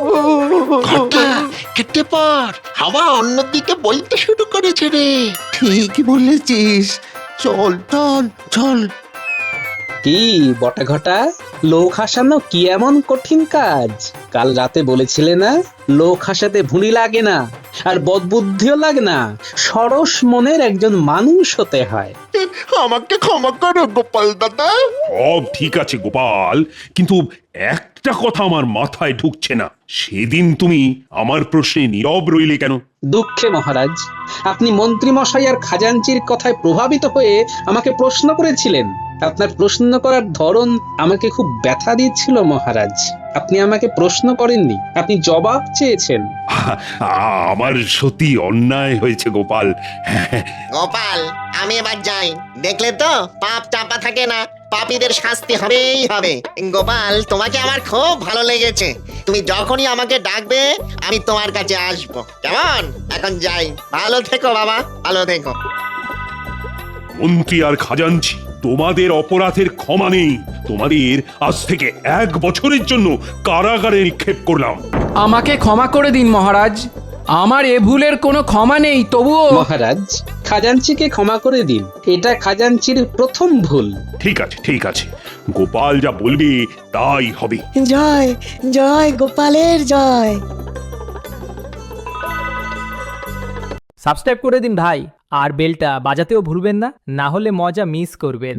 কেটে পর হাওয়া অন্যদিকে বলতে শুরু করেছে রে। ঠিকই বলেছিস, চল চল চল। কি বটা ঘটা, লোক হাসানো কি এমন কঠিন কাজ? কাল রাতে বলেছিলে না, লোক হাসাতে ভুঁড়ি লাগে না, আর বদবুদ্ধিও লাগে না, সরস মনের একজন মানুষ হতে হয়। আমাকে ক্ষমা করো গোপাল দাদা। সব ঠিক আছে গোপাল, কিন্তু একটা কথা আমার মাথায় ঢুকছে না, সেদিন তুমি আমার প্রশ্নে নীরব রইলে কেন? দুঃখে মহারাজ, আপনি মন্ত্রী মশাই আর খাজাঞ্চির কথায় প্রভাবিত হয়ে আমাকে প্রশ্ন করেছিলেন। আপনার প্রশ্ন করার ধরন আমাকে খুব ব্যথা দিচ্ছিল মহারাজ। আপনি আমাকে প্রশ্ন করেননি, আপনি জবাব চেয়েছেন। আমার সত্যি অন্যায় হয়েছে গোপাল। গোপাল, আমি এবার যাই। দেখলে তো, পাপ চাপা থাকে না, পাপীদের শাস্তি হবেই হবে। গোপাল, তোমাকে আমার খুব ভালো লেগেছে। তুমি যখনই আমাকে ডাকবে আমি তোমার কাছে আসবো, কেমন? এখন যাই, ভালো থেকো বাবা, ভালো থেকো। মন্ত্রী আর খাজাঞ্চি, তোমাদের অপরাধের ক্ষমা নেই। তোমাদের আজ থেকে 1 বছরের জন্য কারাগারে নিক্ষেপ করলাম। আমাকে ক্ষমা করে দিন মহারাজ, আমার এ ভুলের কোনো ক্ষমা নেই। তবুও মহারাজ, খাজাঞ্চিকে ক্ষমা করে দিন, এটা খাজাঞ্চির প্রথম ভুল। ঠিক আছে ঠিক আছে, গোপাল যা বলবে তাই হবে। জয় জয় গোপালের জয়। সাবস্ক্রাইব করে দিন ভাই, আর বেলটা বাজাতেও ভুলবেন না, না হলে মজা মিস করবেন।